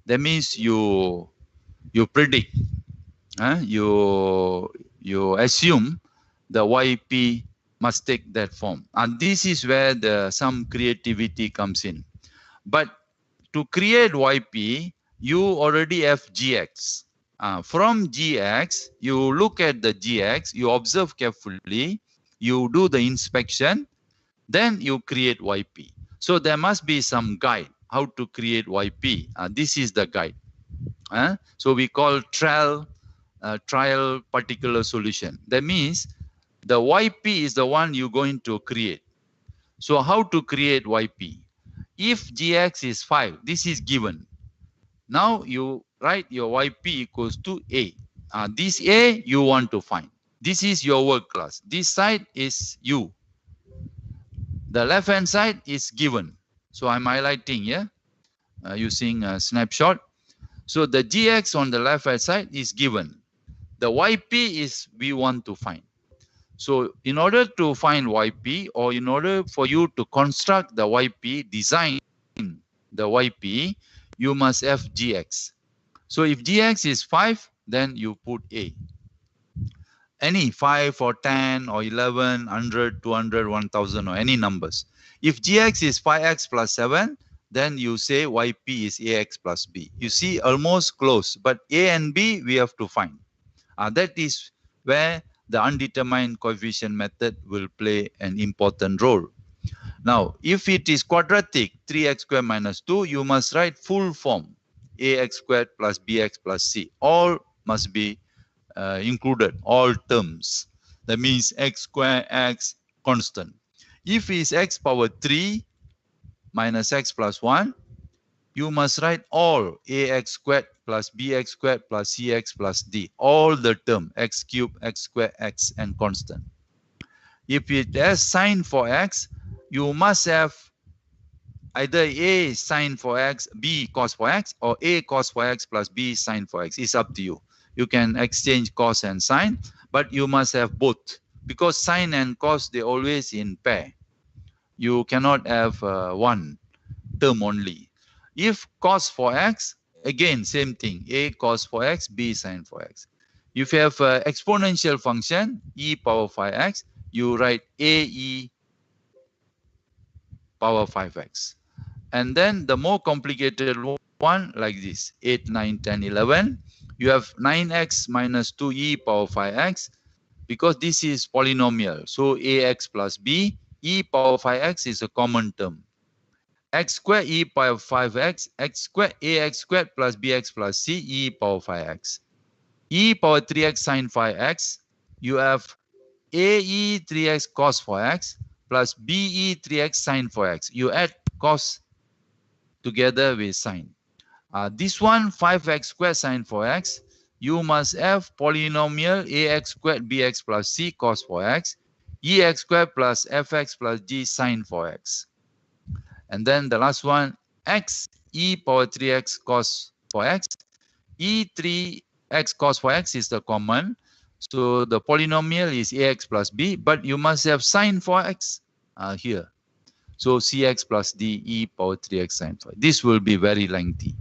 That means you predict, you assume the YP must take that form, and this is where some creativity comes in. But to create YP, you already have GX. From GX, you look at the GX, you observe carefully, you do the inspection, then you create YP. So there must be some guide how to create YP. This is the guide. So we call trial particular solution. That means the YP is the one you're going to create. So how to create YP? If GX is 5, this is given. Now you write your YP equals to A. This A you want to find. This is your work class. This side is U. The left hand side is given. So I'm highlighting here using a snapshot. So the GX on the left hand side is given. The YP is we want to find. So in order to find YP, or in order for you to construct the YP, design the YP, you must have GX. So if GX is 5, then you put A. Any 5 or 10 or 11, 100, 200, 1000 or any numbers. If gx is 5x plus 7, then you say yp is ax plus b. You see, almost close, but a and b we have to find. That is where the undetermined coefficient method will play an important role. Now, if it is quadratic, 3x squared minus 2, you must write full form, ax squared plus bx plus c. All must be included, all terms. That means x squared, x constant. If it is x power 3 minus x plus 1, you must write all ax squared plus bx squared plus cx plus d, all the term, x cubed, x squared, x, and constant. If it has sign for x, you must have either a sine for x, b cos for x, or a cos for x plus b sine for x. It's up to you. You can exchange cos and sine, but you must have both, because sine and cos, they always in pair. You cannot have one term only. If cos for x, again same thing, a cos for x, b sine for x. If you have exponential function e power 5x, you write a e power 5x. And then the more complicated one, like this, 8, 9, 10, 11. You have 9x minus 2e power 5x, because this is polynomial. So ax plus b, e power 5x is a common term. X squared e power 5x, x squared ax squared plus bx plus c, e power 5x. E power 3x sine 5x, you have ae 3x cos 4x plus be 3x sine 4x. You add cos together with sine. This one, 5x squared sine 4x, you must have polynomial ax squared bx plus c cos 4x, ex squared plus fx plus g sine 4x. And then the last one, x e power 3x cos 4x, e3x cos 4x is the common. So the polynomial is ax plus b, but you must have sine 4x here. So cx plus d e power 3x sine 4. This will be very lengthy.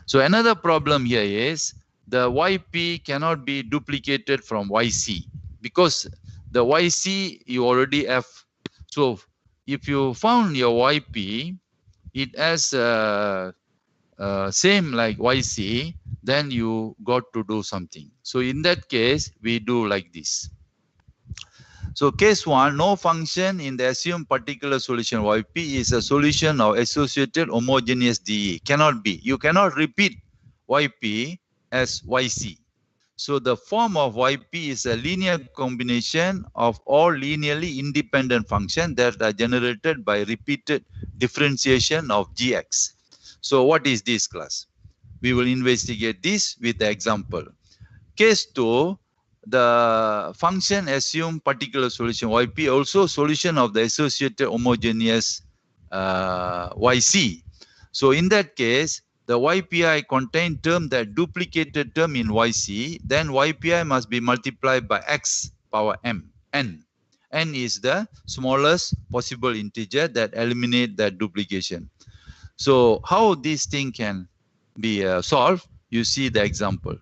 So another problem here is the yp cannot be duplicated from yc, because the yc you already have. So if you found your yp, it has same like yc, then you got to do something. So in that case, we do like this. So case 1, no function in the assumed particular solution yp is a solution of associated homogeneous DE. Cannot be. You cannot repeat yp as yc. So the form of yp is a linear combination of all linearly independent functions that are generated by repeated differentiation of gx. So what is this, class? We will investigate this with the example. Case 2, the function assume particular solution yp, also solution of the associated homogeneous yc. So in that case, the ypi contain term that duplicated term in yc, then ypi must be multiplied by x power m, n. N is the smallest possible integer that eliminate that duplication. So how this thing can be solved, you see the example.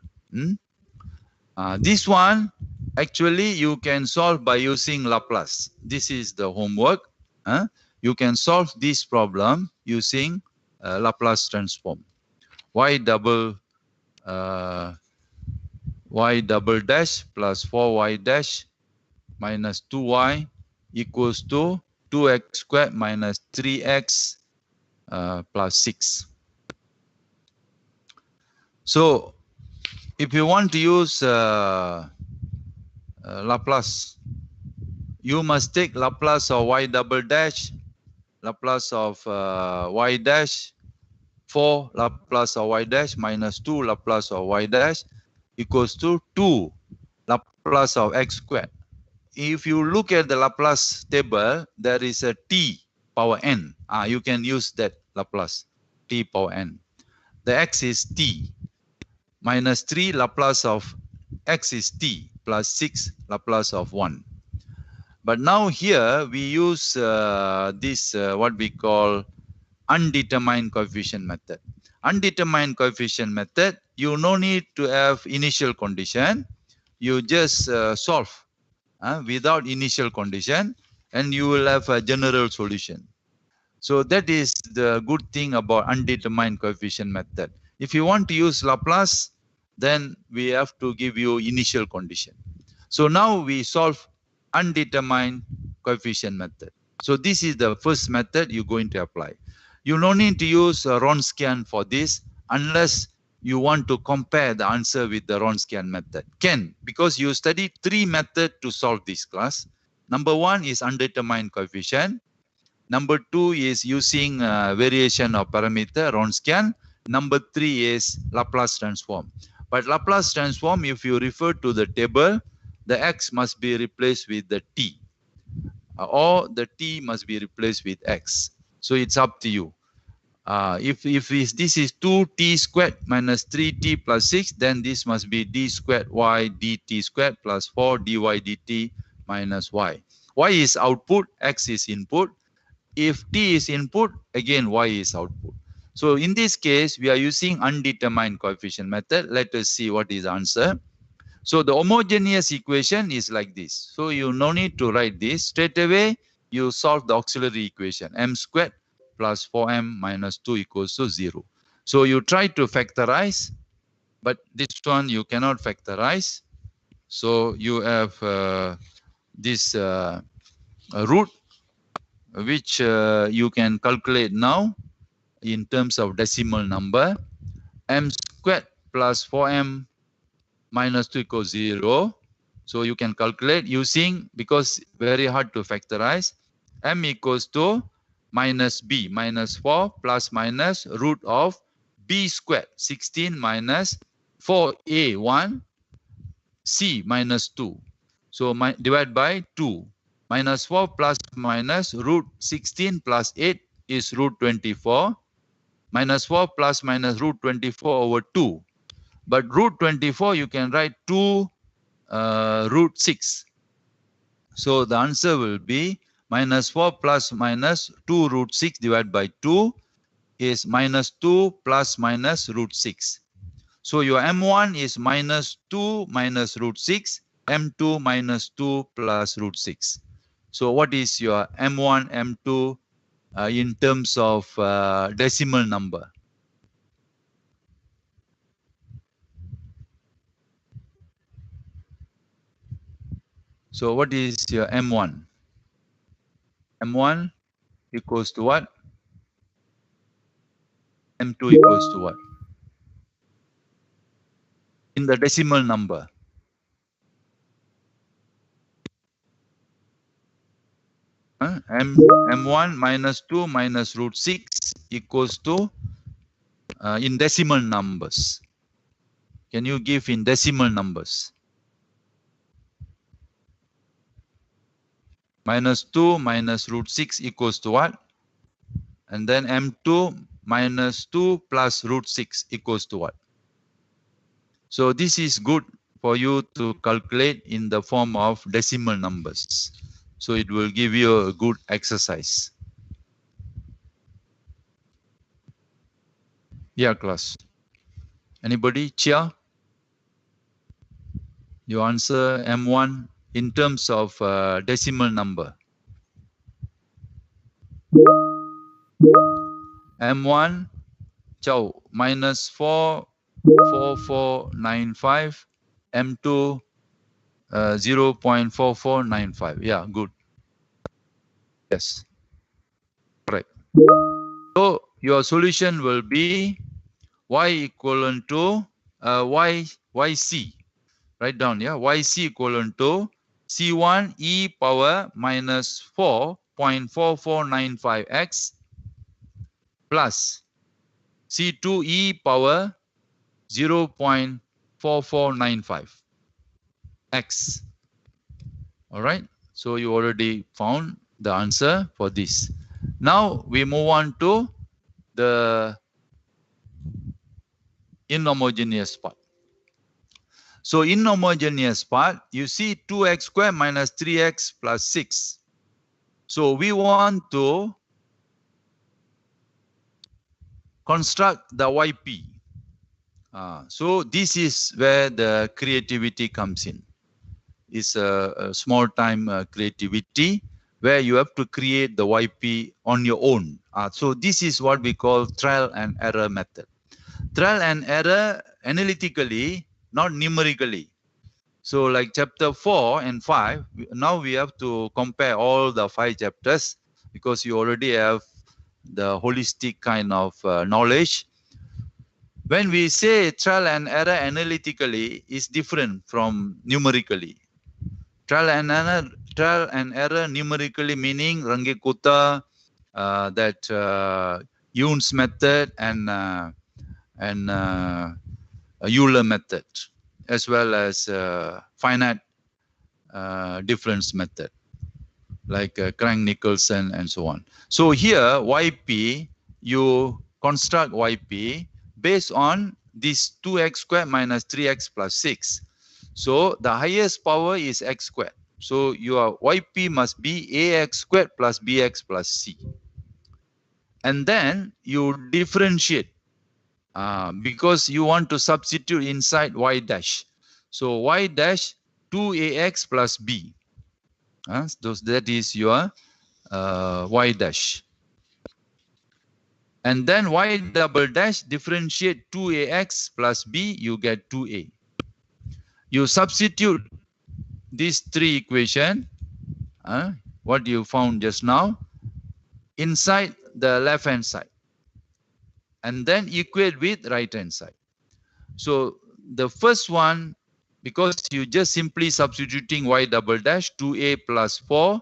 This one, actually, you can solve by using Laplace. This is the homework. You can solve this problem using Laplace transform. Y double dash plus 4y dash minus 2y equals to 2x squared minus 3x plus 6. So if you want to use Laplace, you must take Laplace of y double dash, Laplace of y dash, 4 Laplace of y dash minus 2 Laplace of y dash equals to 2 Laplace of x squared. If you look at the Laplace table, there is a t power n. You can use that Laplace, t power n. The x is t. Minus 3 Laplace of x is t plus 6 Laplace of 1. But now here we use this what we call undetermined coefficient method. Undetermined coefficient method, you no need to have initial condition. You just solve without initial condition, and you will have a general solution. So that is the good thing about undetermined coefficient method. If you want to use Laplace, then we have to give you initial condition. So now we solve undetermined coefficient method. So this is the first method you're going to apply. You no need to use Wronskian for this unless you want to compare the answer with the Wronskian method. Can, because you studied 3 methods to solve this class. Number 1 is undetermined coefficient. Number 2 is using variation of parameter, Wronskian. Number 3 is Laplace transform. But Laplace transform, if you refer to the table, the x must be replaced with the t, or the t must be replaced with x. So it's up to you. If this is 2t squared minus 3t plus 6, then this must be d squared y dt squared plus 4 dy dt minus y. Y is output, x is input. If t is input, again y is output. So in this case, we are using undetermined coefficient method. Let us see what is the answer. So the homogeneous equation is like this. So you no need to write this. Straight away, you solve the auxiliary equation. M squared plus 4m minus 2 equals to 0. So you try to factorize, but this one you cannot factorize. So you have this root, which you can calculate now in terms of decimal number. M squared plus 4m minus 2 equals 0. So you can calculate using, because very hard to factorize, m equals to minus b, minus 4 plus minus root of b squared, 16 minus 4a1, c minus 2. So divide by 2. Minus 4 plus minus root 16 plus 8 is root 24. Minus 4 plus minus root 24 over 2. But root 24, you can write 2 root 6. So the answer will be minus 4 plus minus 2 root 6 divided by 2 is minus 2 plus minus root 6. So your M1 is minus 2 minus root 6, M2 minus 2 plus root 6. So what is your M1, M2 in terms of decimal number? So what is your M1? M1 equals to what? M2 equals to what? In the decimal number. M1 minus 2 minus root 6 equals to in decimal numbers. Can you give in decimal numbers? Minus 2 minus root 6 equals to what? And then M2 minus 2 plus root 6 equals to what? So this is good for you to calculate in the form of decimal numbers. So it will give you a good exercise. Yeah, class. Anybody? Chia? You answer M1 in terms of decimal number. M1, Chow, minus 44495, M2, 0.4495. Yeah, good. Yes, right. So your solution will be y equivalent to yc. Write down, yeah, yc equivalent to C1 e power minus 4.4495x plus C2 e power 0.4495 x. All right. So you already found the answer for this. Now we move on to the inhomogeneous part. So inhomogeneous part, you see 2x squared minus 3x plus 6. So we want to construct the YP. So this is where the creativity comes in. It's a small time creativity. where you have to create the YP on your own. So this is what we call trial and error method. Trial and error analytically, not numerically. So like chapter 4 and 5, now we have to compare all the 5 chapters because you already have the holistic kind of knowledge. When we say trial and error analytically, is different from numerically. Trial and error numerically meaning Range Kota, that Yoon's method and Euler method, as well as finite difference method, like Crank-Nicholson and so on. So here, YP, you construct YP based on this 2x squared minus 3x plus 6. So the highest power is x squared. So your YP must be ax squared plus bx plus c. And then you differentiate because you want to substitute inside y dash. So y dash 2ax plus b. That is your y dash. And then y double dash differentiate 2ax plus b, you get 2a. You substitute these 3 equations, what you found just now, inside the left hand side. And then equate with right hand side. So the first one, because you just simply substituting y double dash 2a plus 4,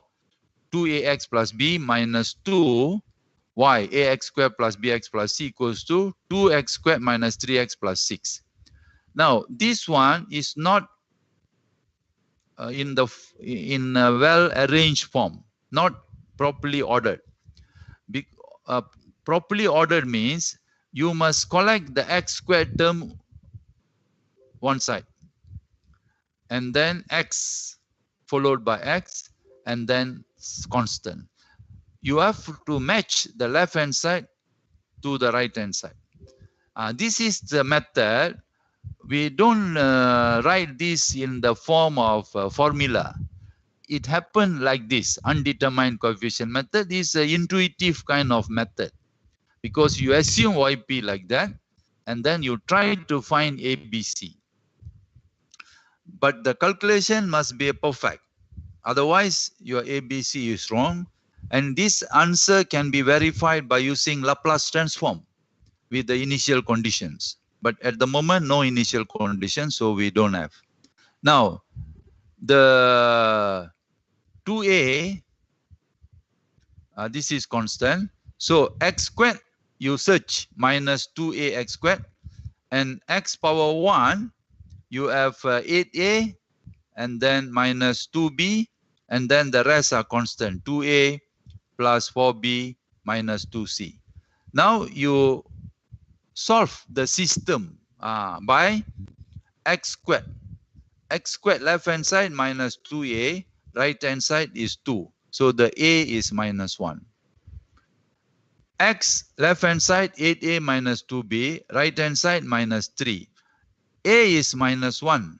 2ax plus b minus 2 y ax squared plus bx plus c equals to 2x squared minus 3x plus 6. Now this one is not in a well arranged form, not properly ordered. Properly ordered means you must collect the x squared term one side, and then x followed by x, and then constant. You have to match the left hand side to the right hand side. This is the method. We don't write this in the form of formula. It happened like this. Undetermined coefficient method is an intuitive kind of method because you assume YP like that, and then you try to find ABC. But the calculation must be perfect. Otherwise, your ABC is wrong. And this answer can be verified by using Laplace transform with the initial conditions. But at the moment, no initial conditions, so we don't have. Now, the 2a, this is constant. So x squared, you search minus 2a x squared. And x power 1, you have 8a, and then minus 2b, and then the rest are constant, 2a plus 4b minus 2c. Now you solve the system by x squared. X squared left hand side minus 2a, right hand side is 2. So the a is minus 1. X left hand side 8a minus 2b, right hand side minus 3. A is minus 1.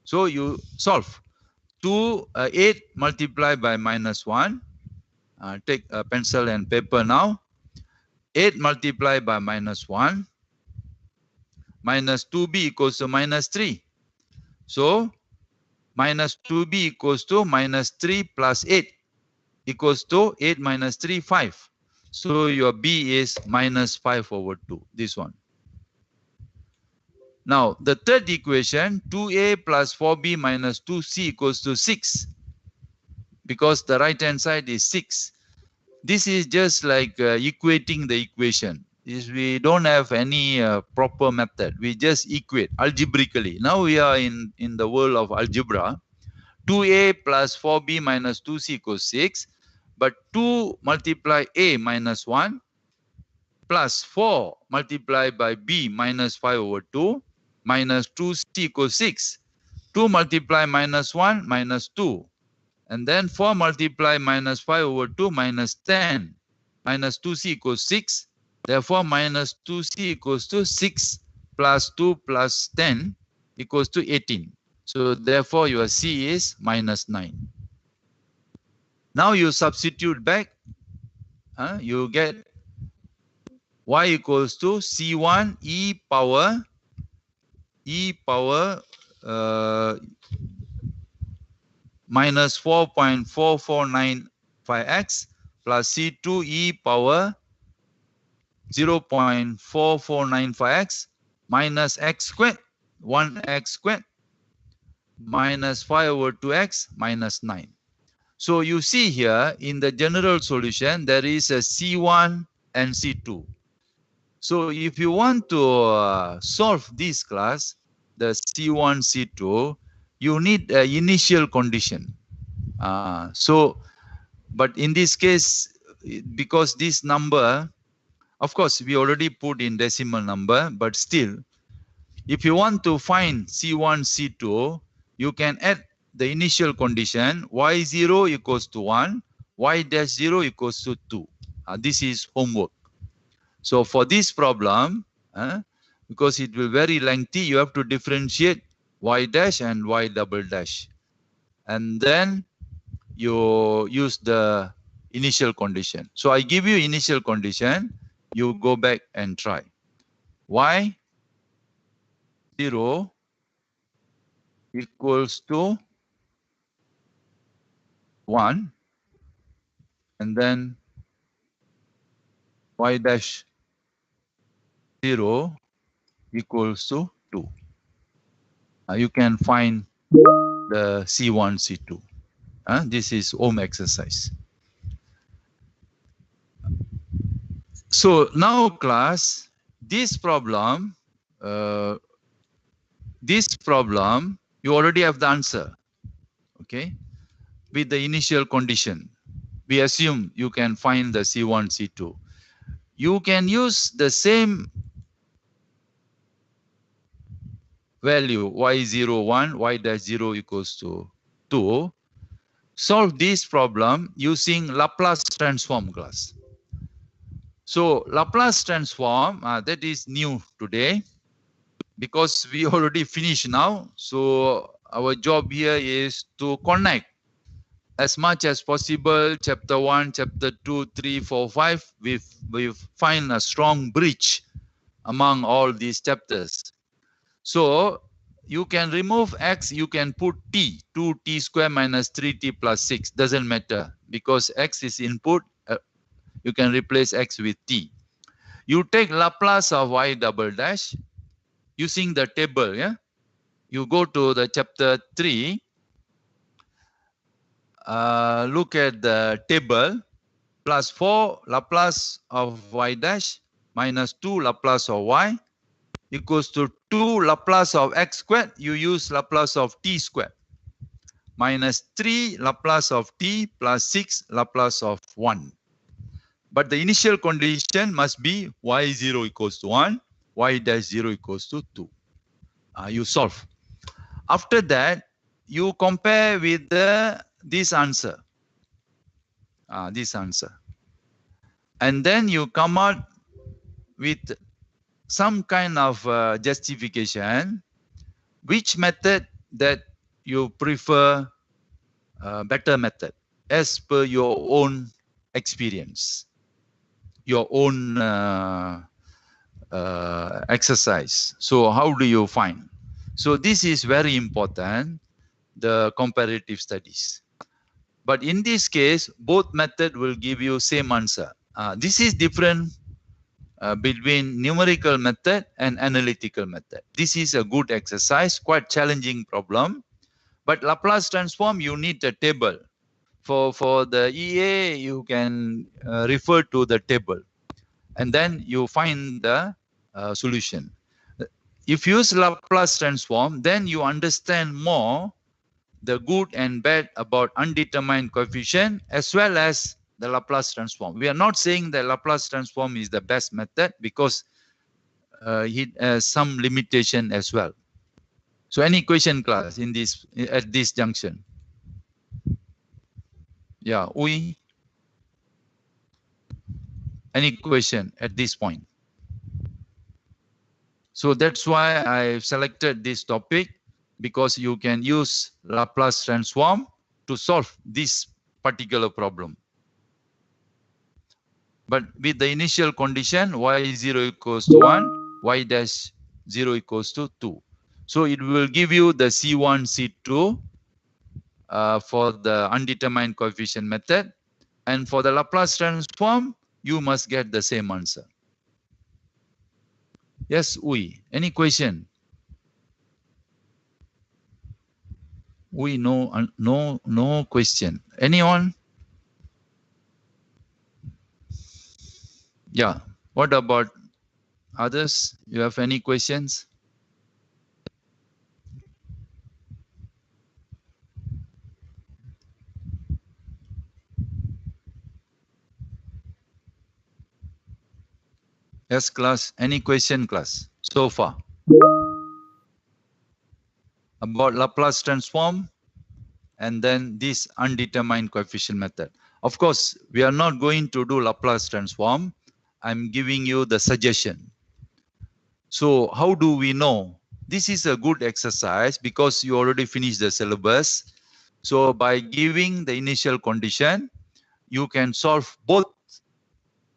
So you solve. 8 multiplied by minus 1. Take a pencil and paper now. 8 multiplied by minus 1. Minus 2b equals to minus 3. So minus 2b equals to minus 3 plus 8 equals to 8 minus 3, 5. So your b is minus 5 over 2, this one. Now the third equation, 2a plus 4b minus 2c equals to 6. Because the right hand side is 6. This is just like equating the equation. We don't have any proper method. We just equate algebraically. Now we are in the world of algebra. 2a plus 4b minus 2c equals 6. But 2 multiply a minus 1 plus 4 multiplied by b minus 5 over 2 minus 2c equals 6. 2 multiply minus 1 minus 2. And then 4 multiply minus 5 over 2 minus 10. Minus 2c equals 6. Therefore, minus 2c equals to 6 plus 2 plus 10 equals to 18. So therefore, your c is minus 9. Now you substitute back, you get y equals to C1 e power minus 4.4495x plus C2 e power 0.4495x minus x squared, 1x squared minus 5 over 2x minus 9. So you see here in the general solution, there is a C1 and C2. So if you want to solve this class, the C1, C2, you need an initial condition. But in this case, because this number, of course, we already put in decimal number, but still, if you want to find C1, C2, you can add the initial condition, y0 equals to 1, y dash 0 equals to 2. This is homework. So for this problem, because it will very lengthy, you have to differentiate y dash and y double dash. And then you use the initial condition. So I give you initial condition, you go back and try. Y 0 equals to 1, and then y dash 0 equals to 2. You can find the C1, C2. This is home exercise. So now class, this problem, you already have the answer, okay? With the initial condition, we assume you can find the C1, C2. You can use the same value, y0, 1, y dash 0 equals to 2. Solve this problem using Laplace transform class. So Laplace transform, that is new today because we already finished now. So our job here is to connect as much as possible chapter 1, chapter 2, 3, 4, 5. We find a strong bridge among all these chapters. So you can remove x, you can put t, 2t square minus 3t plus 6, doesn't matter because x is input, you can replace x with t. You take Laplace of y double dash using the table, yeah? You go to the chapter 3, look at the table, plus 4 Laplace of y dash minus 2 Laplace of y equals to 2 Laplace of x squared, you use Laplace of t squared, minus 3 Laplace of t plus 6 Laplace of 1. But the initial condition must be y0 equals to 1, y dash 0 equals to 2. You solve. After that, you compare with this answer. And then you come out with some kind of justification, which method that you prefer, better method as per your own experience, your own exercise. So how do you find? So this is very important, the comparative studies. But in this case, both method will give you same answer. This is different between numerical method and analytical method. This is a good exercise, quite challenging problem. But Laplace transform, you need a table. For the EA, you can refer to the table. And then you find the solution. If you use Laplace transform, then you understand more the good and bad about undetermined coefficient as well as the Laplace transform. We are not saying that Laplace transform is the best method because it has some limitation as well. So any question, class, in this at this junction? Yeah, any question at this point? So that's why I selected this topic, because you can use Laplace transform to solve this particular problem. But with the initial condition, y0 equals to 1, y dash 0 equals to 2. So it will give you the C1, C2 for the undetermined coefficient method. And for the Laplace transform, you must get the same answer. Yes, Uy, any question? Uy, no question. Anyone? Yeah. What about others? You have any questions? Yes, class. Any question, class, so far? About Laplace transform and then this undetermined coefficient method. Of course, we are not going to do Laplace transform. I'm giving you the suggestion. So how do we know? This is a good exercise because you already finished the syllabus. So by giving the initial condition, you can solve both.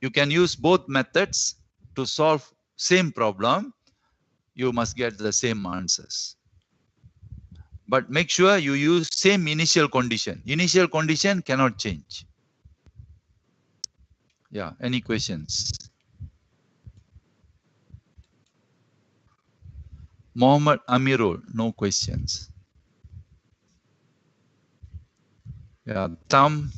You can use both methods to solve same problem. You must get the same answers. But make sure you use same initial condition. Initial condition cannot change. Yeah, any questions? Mohammed Amirul, no questions. Yeah, Tam.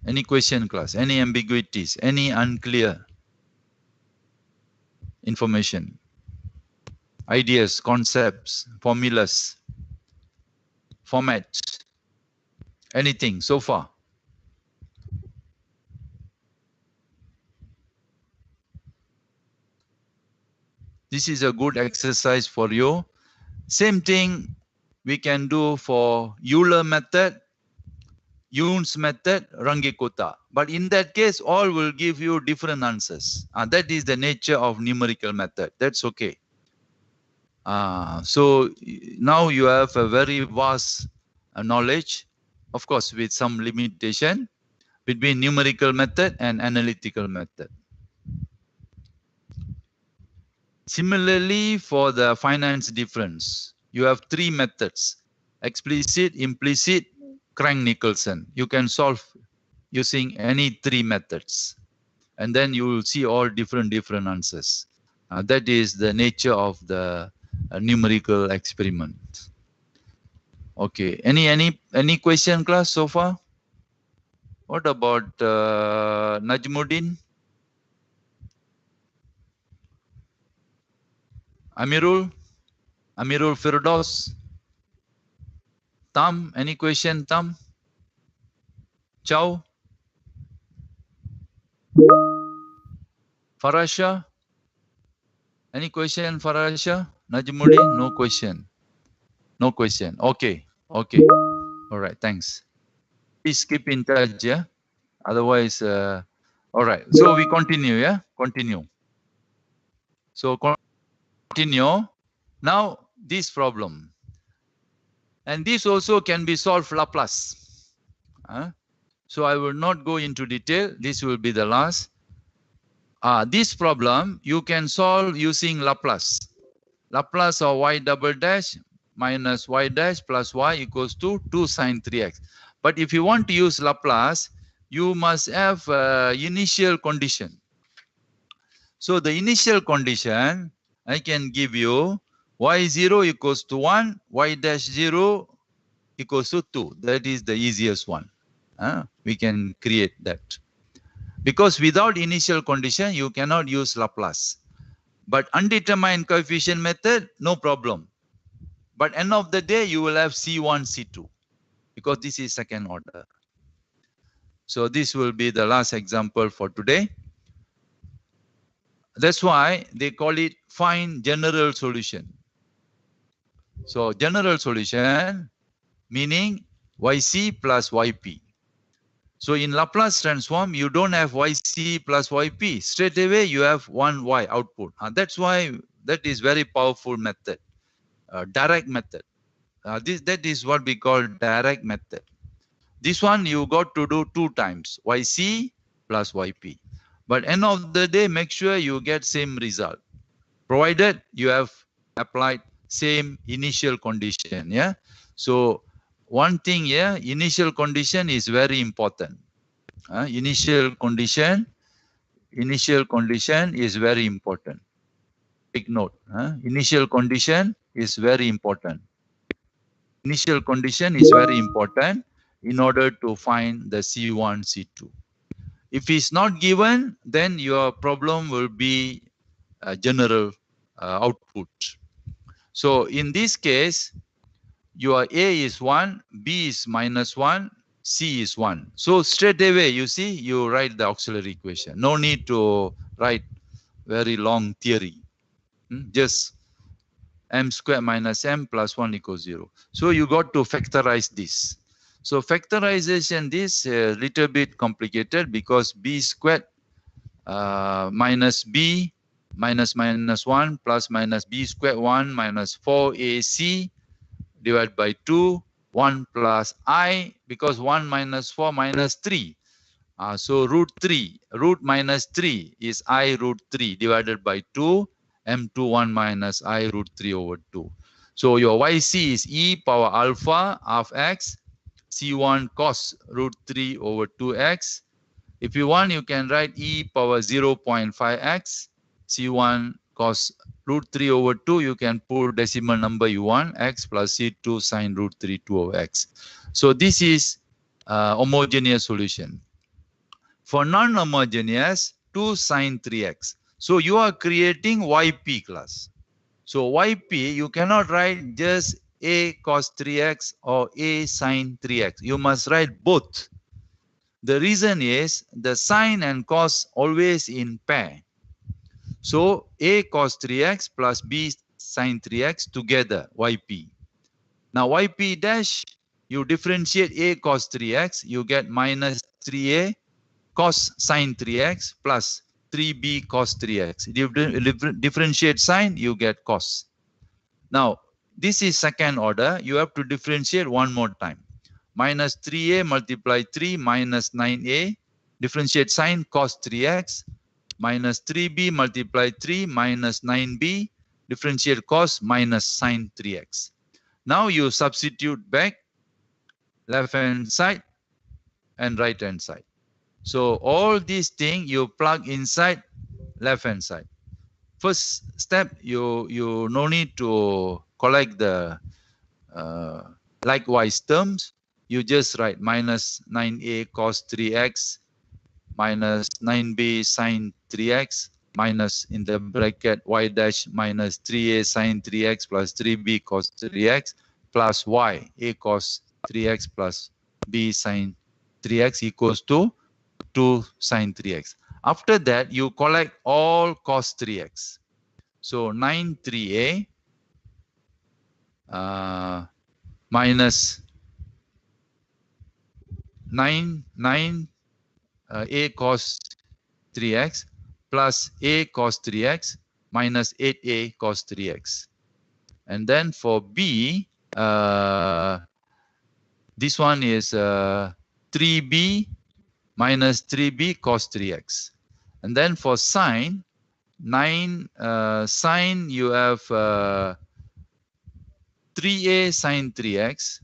Any question, class? Any ambiguities? Any unclear information? Ideas, concepts, formulas, formats? Anything so far? This is a good exercise for you. Same thing we can do for Euler method, Yoon's method, Runge-Kutta. But in that case, all will give you different answers. That is the nature of numerical method. That's okay. So now you have a very vast knowledge, of course, with some limitation between numerical method and analytical method. Similarly, for the finance difference, you have three methods: explicit, implicit, Crank-Nicholson. You can solve using any three methods. And then you will see all different answers. That is the nature of the numerical experiment. Okay, any question, class, so far? What about Najmuddin? Amirul Firdaus? Tam, any question, Tam? Chow? Farasha? Any question, Farasha? Najmuddin? No question. No question. Okay. Okay. All right. Thanks. Please keep in touch, yeah? Otherwise, all right. So we continue, yeah? Continue. So continue. Now, this problem. And this also can be solved Laplace. So I will not go into detail. This will be the last. This problem, you can solve using Laplace. Laplace of y double dash minus y dash plus y equals to 2 sine 3x. But if you want to use Laplace, you must have initial condition. So the initial condition, I can give you y0 equals to 1, y dash 0 equals to 2. That is the easiest one. We can create that. Because without initial condition, you cannot use Laplace. But undetermined coefficient method, no problem. But end of the day, you will have C1, C2. Because this is second order. So this will be the last example for today. That's why they call it find general solution. So general solution meaning yc plus yp. So in Laplace transform, you don't have yc plus yp. Straight away, you have one y output. That's why that is very powerful method. direct method. That is what we call direct method. This one you got to do 2 times, YC plus YP. But end of the day, make sure you get same result, provided you have applied same initial condition. Yeah. So one thing here, initial condition is very important. Initial condition is very important. Take note. Initial condition is very important. Initial condition is very important in order to find the C1, C2. If it's not given, then your problem will be general output. So in this case, your A is 1, B is -1, C is 1. So straight away, you see, you write the auxiliary equation. No need to write very long theory. Just m squared minus m plus 1 equals 0. So you got to factorize this. So factorization this a little bit complicated because b squared minus b minus 1 plus minus b squared 1 minus 4ac divided by 2, 1 plus I, because 1 minus 4 minus 3. So root 3, root minus 3 is I root 3 divided by 2, m21 minus I root 3 over 2. So your YC is e power alpha of x, C1 cos root 3 over 2x. If you want, you can write e power 0.5x, C1 cos root 3 over 2. You can put decimal number you want, x plus C2 sine root 3 2 over x. So this is homogeneous solution. For non-homogeneous, 2 sine 3x. So you are creating YP class. So YP, you cannot write just A cos 3x or A sine 3x. You must write both. The reason is the sine and cos always in pair. So A cos 3x plus B sine 3x together, YP. Now YP dash, you differentiate A cos 3x, you get minus 3A cos sine 3x plus 3b cos 3x. Differentiate sine, you get cos. Now, this is second order. You have to differentiate one more time. Minus 3a multiply 3 minus 9a. Differentiate sine cos 3x. Minus 3b multiply 3 minus 9b. Differentiate cos minus sine 3x. Now you substitute back left hand side and right hand side. So all these things you plug inside left hand side. First step, you no need to collect the likewise terms. You just write minus 9a cos 3x minus 9b sine 3x minus in the bracket y dash minus 3a sine 3x plus 3b cos 3x plus y a cos 3x plus b sine 3x equals to 2 sine 3x. After that, you collect all cos 3x. So 9 3a minus 9 a cos 3x plus a cos 3x minus 8a cos 3x. And then for b, this one is 3b minus 3b cos 3x. And then for sine, 9 sine, you have 3a sine 3x.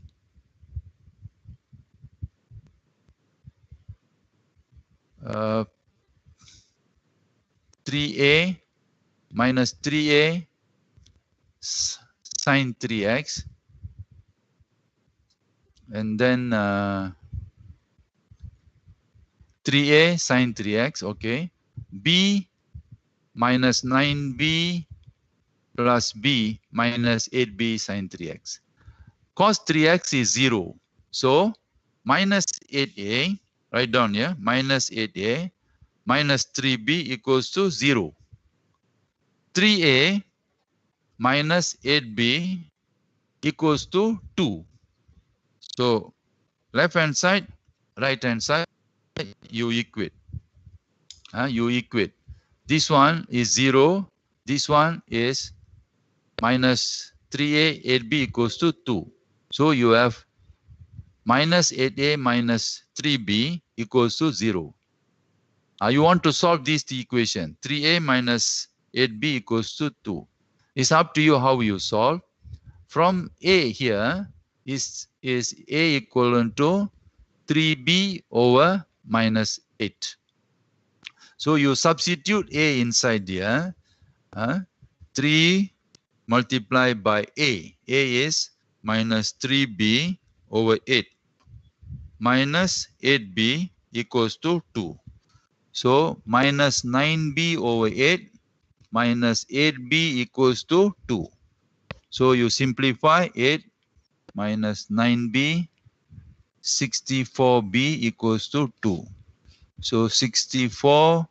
Uh, 3a minus 3a sine 3x. And then 3a sine 3x, okay. B minus 9b plus b minus 8b sine 3x. Cos 3x is 0. So minus 8a, write down here, minus 8a minus 3b equals to 0. 3a minus 8b equals to 2. So left hand side, right hand side, you equate. You equate. This one is 0. This one is minus 3a, 8b equals to 2. So you have minus 8a minus 3b equals to 0. You want to solve this equation. 3a minus 8b equals to 2. It's up to you how you solve. From a here is a equivalent to 3b over minus 8. So you substitute a inside here. 3 multiplied by a. A is minus 3b over 8. Minus 8b equals to 2. So minus 9b over 8 minus 8b equals to 2. So you simplify 8 minus 9b, 64b equals to 2. So 64,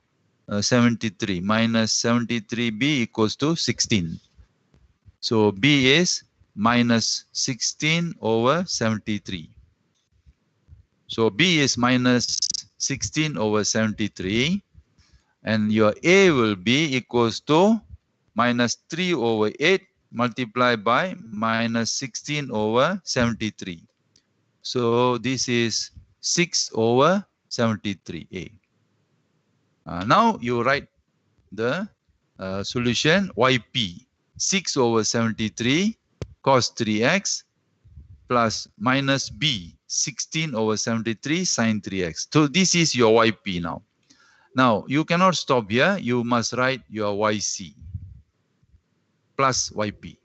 73 minus 73b equals to 16. So b is minus 16 over 73. So b is minus 16 over 73. And your a will be equals to minus 3 over 8 multiplied by minus 16 over 73. So this is 6 over 73a. Now you write the solution yp. 6 over 73 cos 3x plus minus b 16 over 73 sin 3x. So this is your yp now. Now you cannot stop here. You must write your yc plus yp.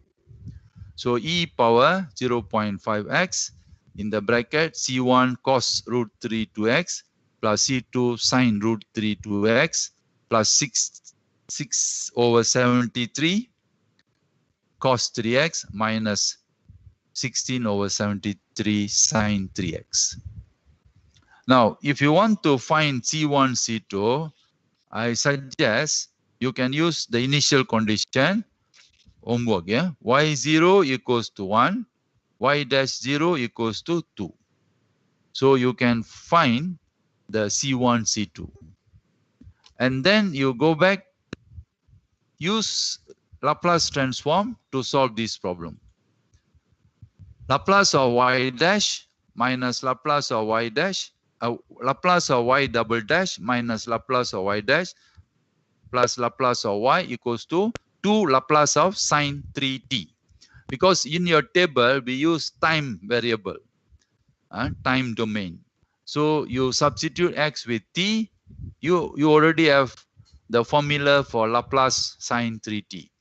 So e power 0.5x in the bracket c1 cos root 3 2x plus c2 sin root 3 2x plus 6 over 73 cos 3x minus 16 over 73 sin 3x. Now, if you want to find C1, C2, I suggest you can use the initial condition homework. Yeah, y0 equals to 1, y dash 0 equals to 2. So you can find the C1, C2. And then you go back, use Laplace transform to solve this problem. Laplace of y dash minus Laplace of y dash, Laplace of y double dash minus Laplace of y dash plus Laplace of y equals to 2 Laplace of sine 3t. Because in your table, we use time variable, time domain. So you substitute x with t, you already have the formula for Laplace sine 3t.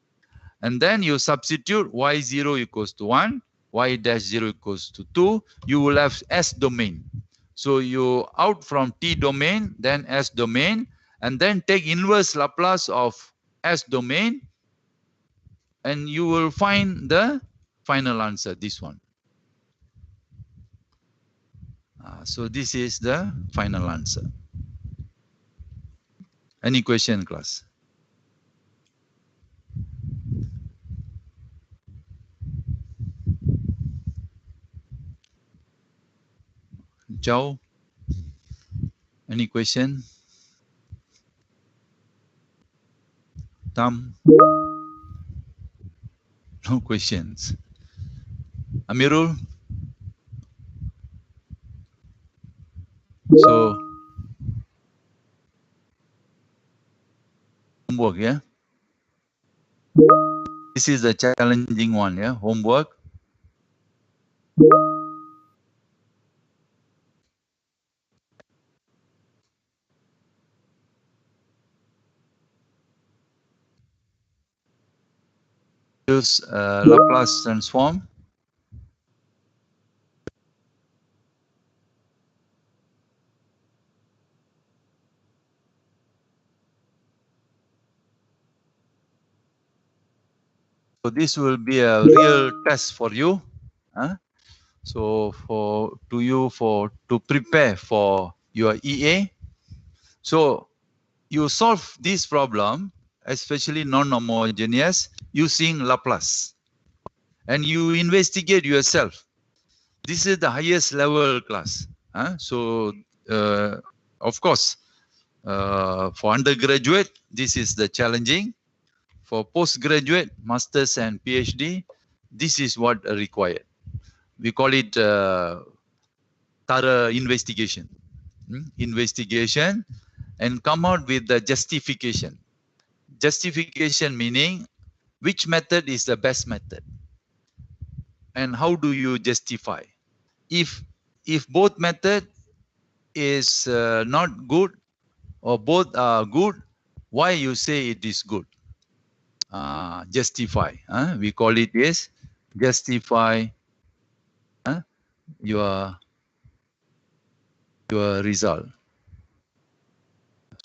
And then you substitute y0 equals to 1, y dash 0 equals to 2, you will have S domain. So you out from T domain, then S domain, and then take inverse Laplace of S domain, and you will find the final answer, this one. So this is the final answer. Any question, class? Joe, any question? Tam? No questions. Amirul? So, homework, yeah? This is the challenging one, yeah? Homework. Use Laplace transform. So this will be a real test for you. So to prepare for your EA. So you solve this problem, especially non-homogeneous, using Laplace. And you investigate yourself. This is the highest level class. So of course, for undergraduate, this is the challenging. For postgraduate, masters and PhD, This is what required. We call it thorough investigation. Investigation and come out with the justification. Justification meaning which method is the best method and how do you justify? If both method is not good or both are good, why you say it is good? Justify. We call it is justify your result.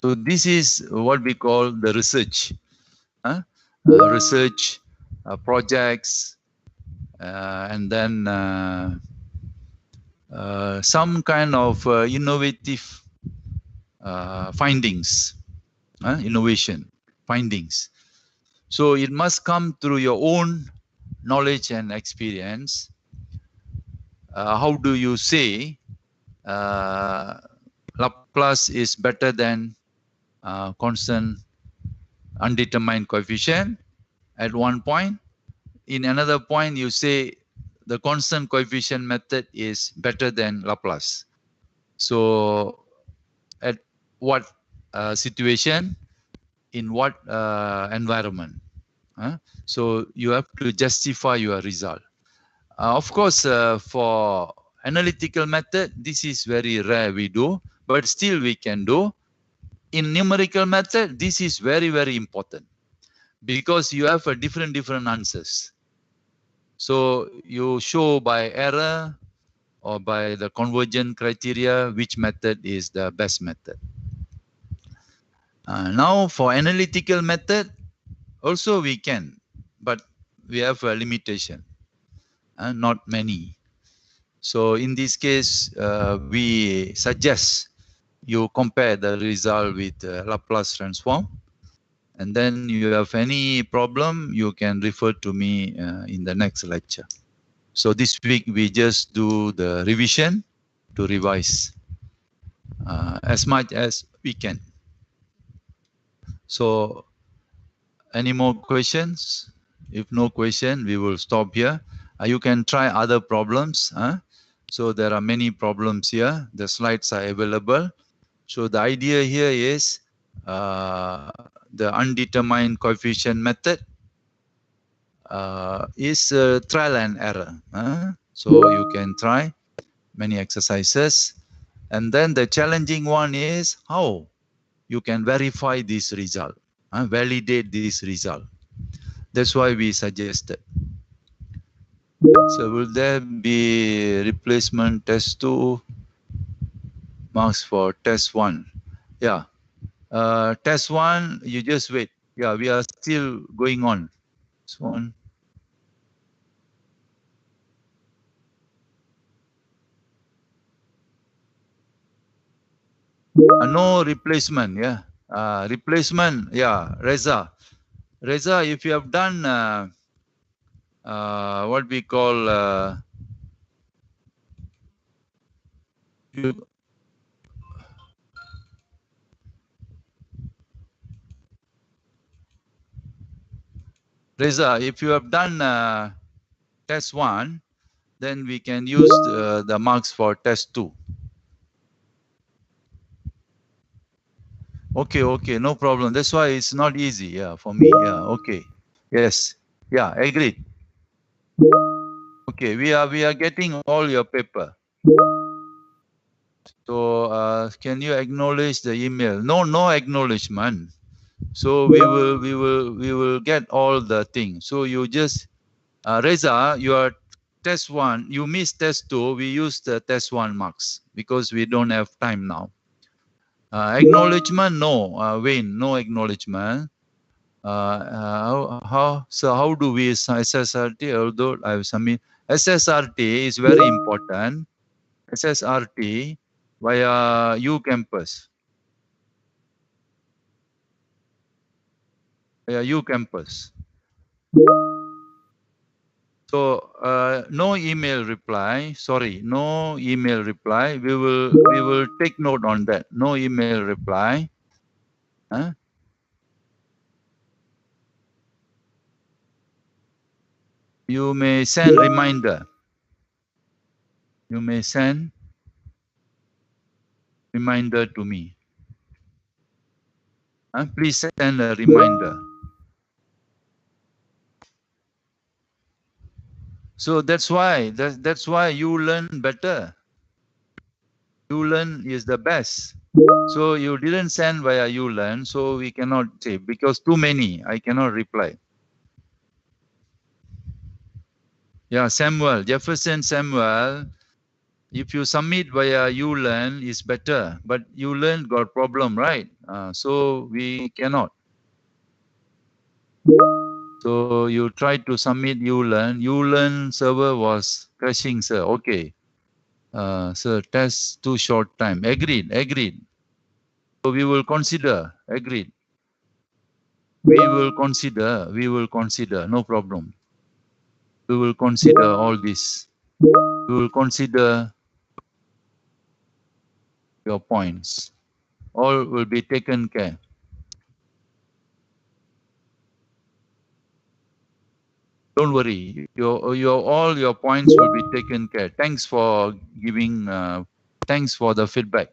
So this is what we call the research. Research projects and then some kind of innovative findings, innovation findings. So it must come through your own knowledge and experience. How do you say Laplace is better than constant undetermined coefficient at one point? In another point, you say the constant coefficient method is better than Laplace. So at what situation, in what environment? So you have to justify your result. Of course, for analytical method, this is very rare we do, but still we can do. In numerical method, this is very, very important because you have a different answers. So you show by error or by the convergent criteria which method is the best method. Now for analytical method, also we can, but we have a limitation, not many. So in this case, we suggest you compare the result with Laplace transform. And then you have any problem, you can refer to me in the next lecture. So this week we just do the revision to revise as much as we can. So any more questions? If no question, we will stop here. You can try other problems. So there are many problems here. The slides are available. So the idea here is the undetermined coefficient method is trial and error. So you can try many exercises. And then the challenging one is how you can verify this result, validate this result. That's why we suggested. So will there be replacement test 2 marks for test 1? Yeah. Test 1, you just wait. Yeah, we are still going on. This one. No replacement, yeah. Replacement, yeah, Reza. Reza, if you have done what we call Reza, if you have done test 1, then we can use the marks for test 2. Okay, no problem. That's why it's not easy, yeah, for me. Yeah, okay. Yes, yeah, agreed. Okay, we are getting all your paper. So can you acknowledge the email? No acknowledgement. So we will get all the things. So you just Reza, your test 1, you missed test 2. We use the test 1 marks because we don't have time now. Acknowledgement, no. Wayne, no acknowledgement. How do we SSRT? Although I submit SSRT is very important. SSRT via U campus. Via U campus. So no email reply. Sorry, no email reply. We will take note on that. No email reply. Huh? You may send reminder. You may send reminder to me. Please send a reminder. So that's why you learn better. You learn is the best. So you didn't send via you learn, so we cannot say because too many. I cannot reply. Yeah, Samuel, Jefferson Samuel. If you submit via you learn is better, but you learn got problem, right? So we cannot. So you try to submit you learn server was crashing, sir. Okay. Sir, test too short time. Agreed. So we will consider. Agreed. We will consider. No problem. We will consider all this. We will consider your points. All will be taken care. Don't worry. All your points will be taken care. Thanks for giving. Thanks for the feedback.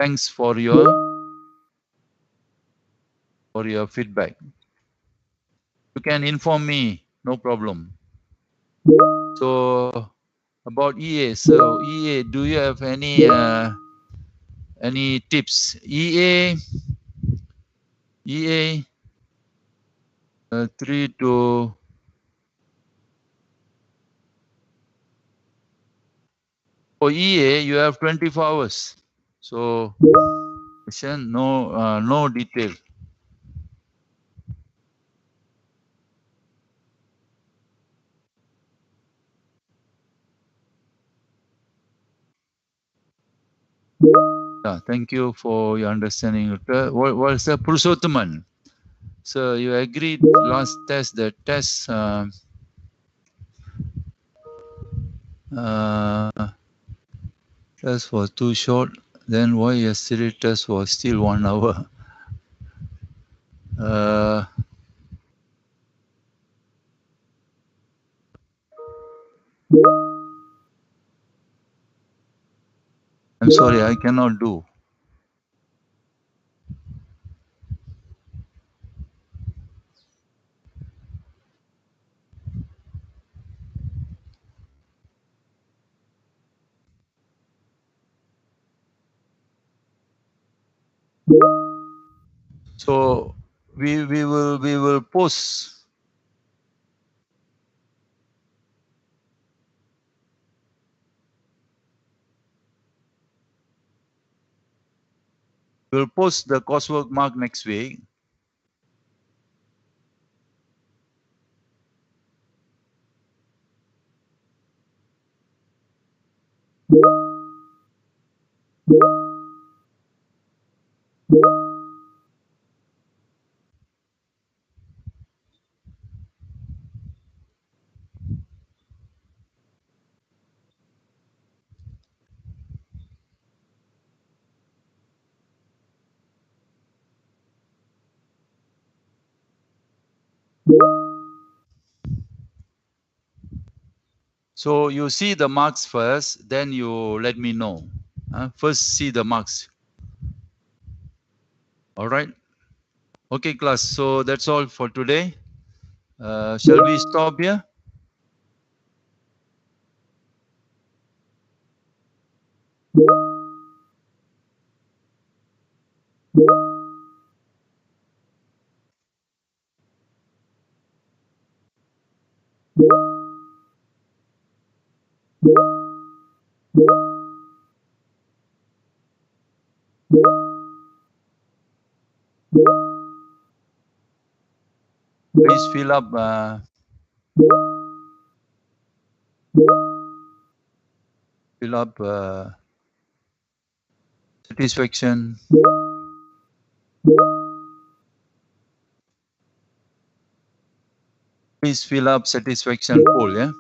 Thanks for your feedback. You can inform me. No problem. So about EA. So EA, do you have any tips? EA 3 to for EA you have 24 hours. So no detail. Yeah, thank you for your understanding. What's the Purushothaman? So you agreed last test the test test was too short. Then why yesterday test was still 1 hour? I'm sorry, I cannot do. So we will post. We'll post the coursework mark next week. So you see the marks first, then you let me know. First see the marks. All right. Okay, class. So that's all for today. Shall we stop here? Please fill up satisfaction. Please fill up satisfaction poll. Yeah.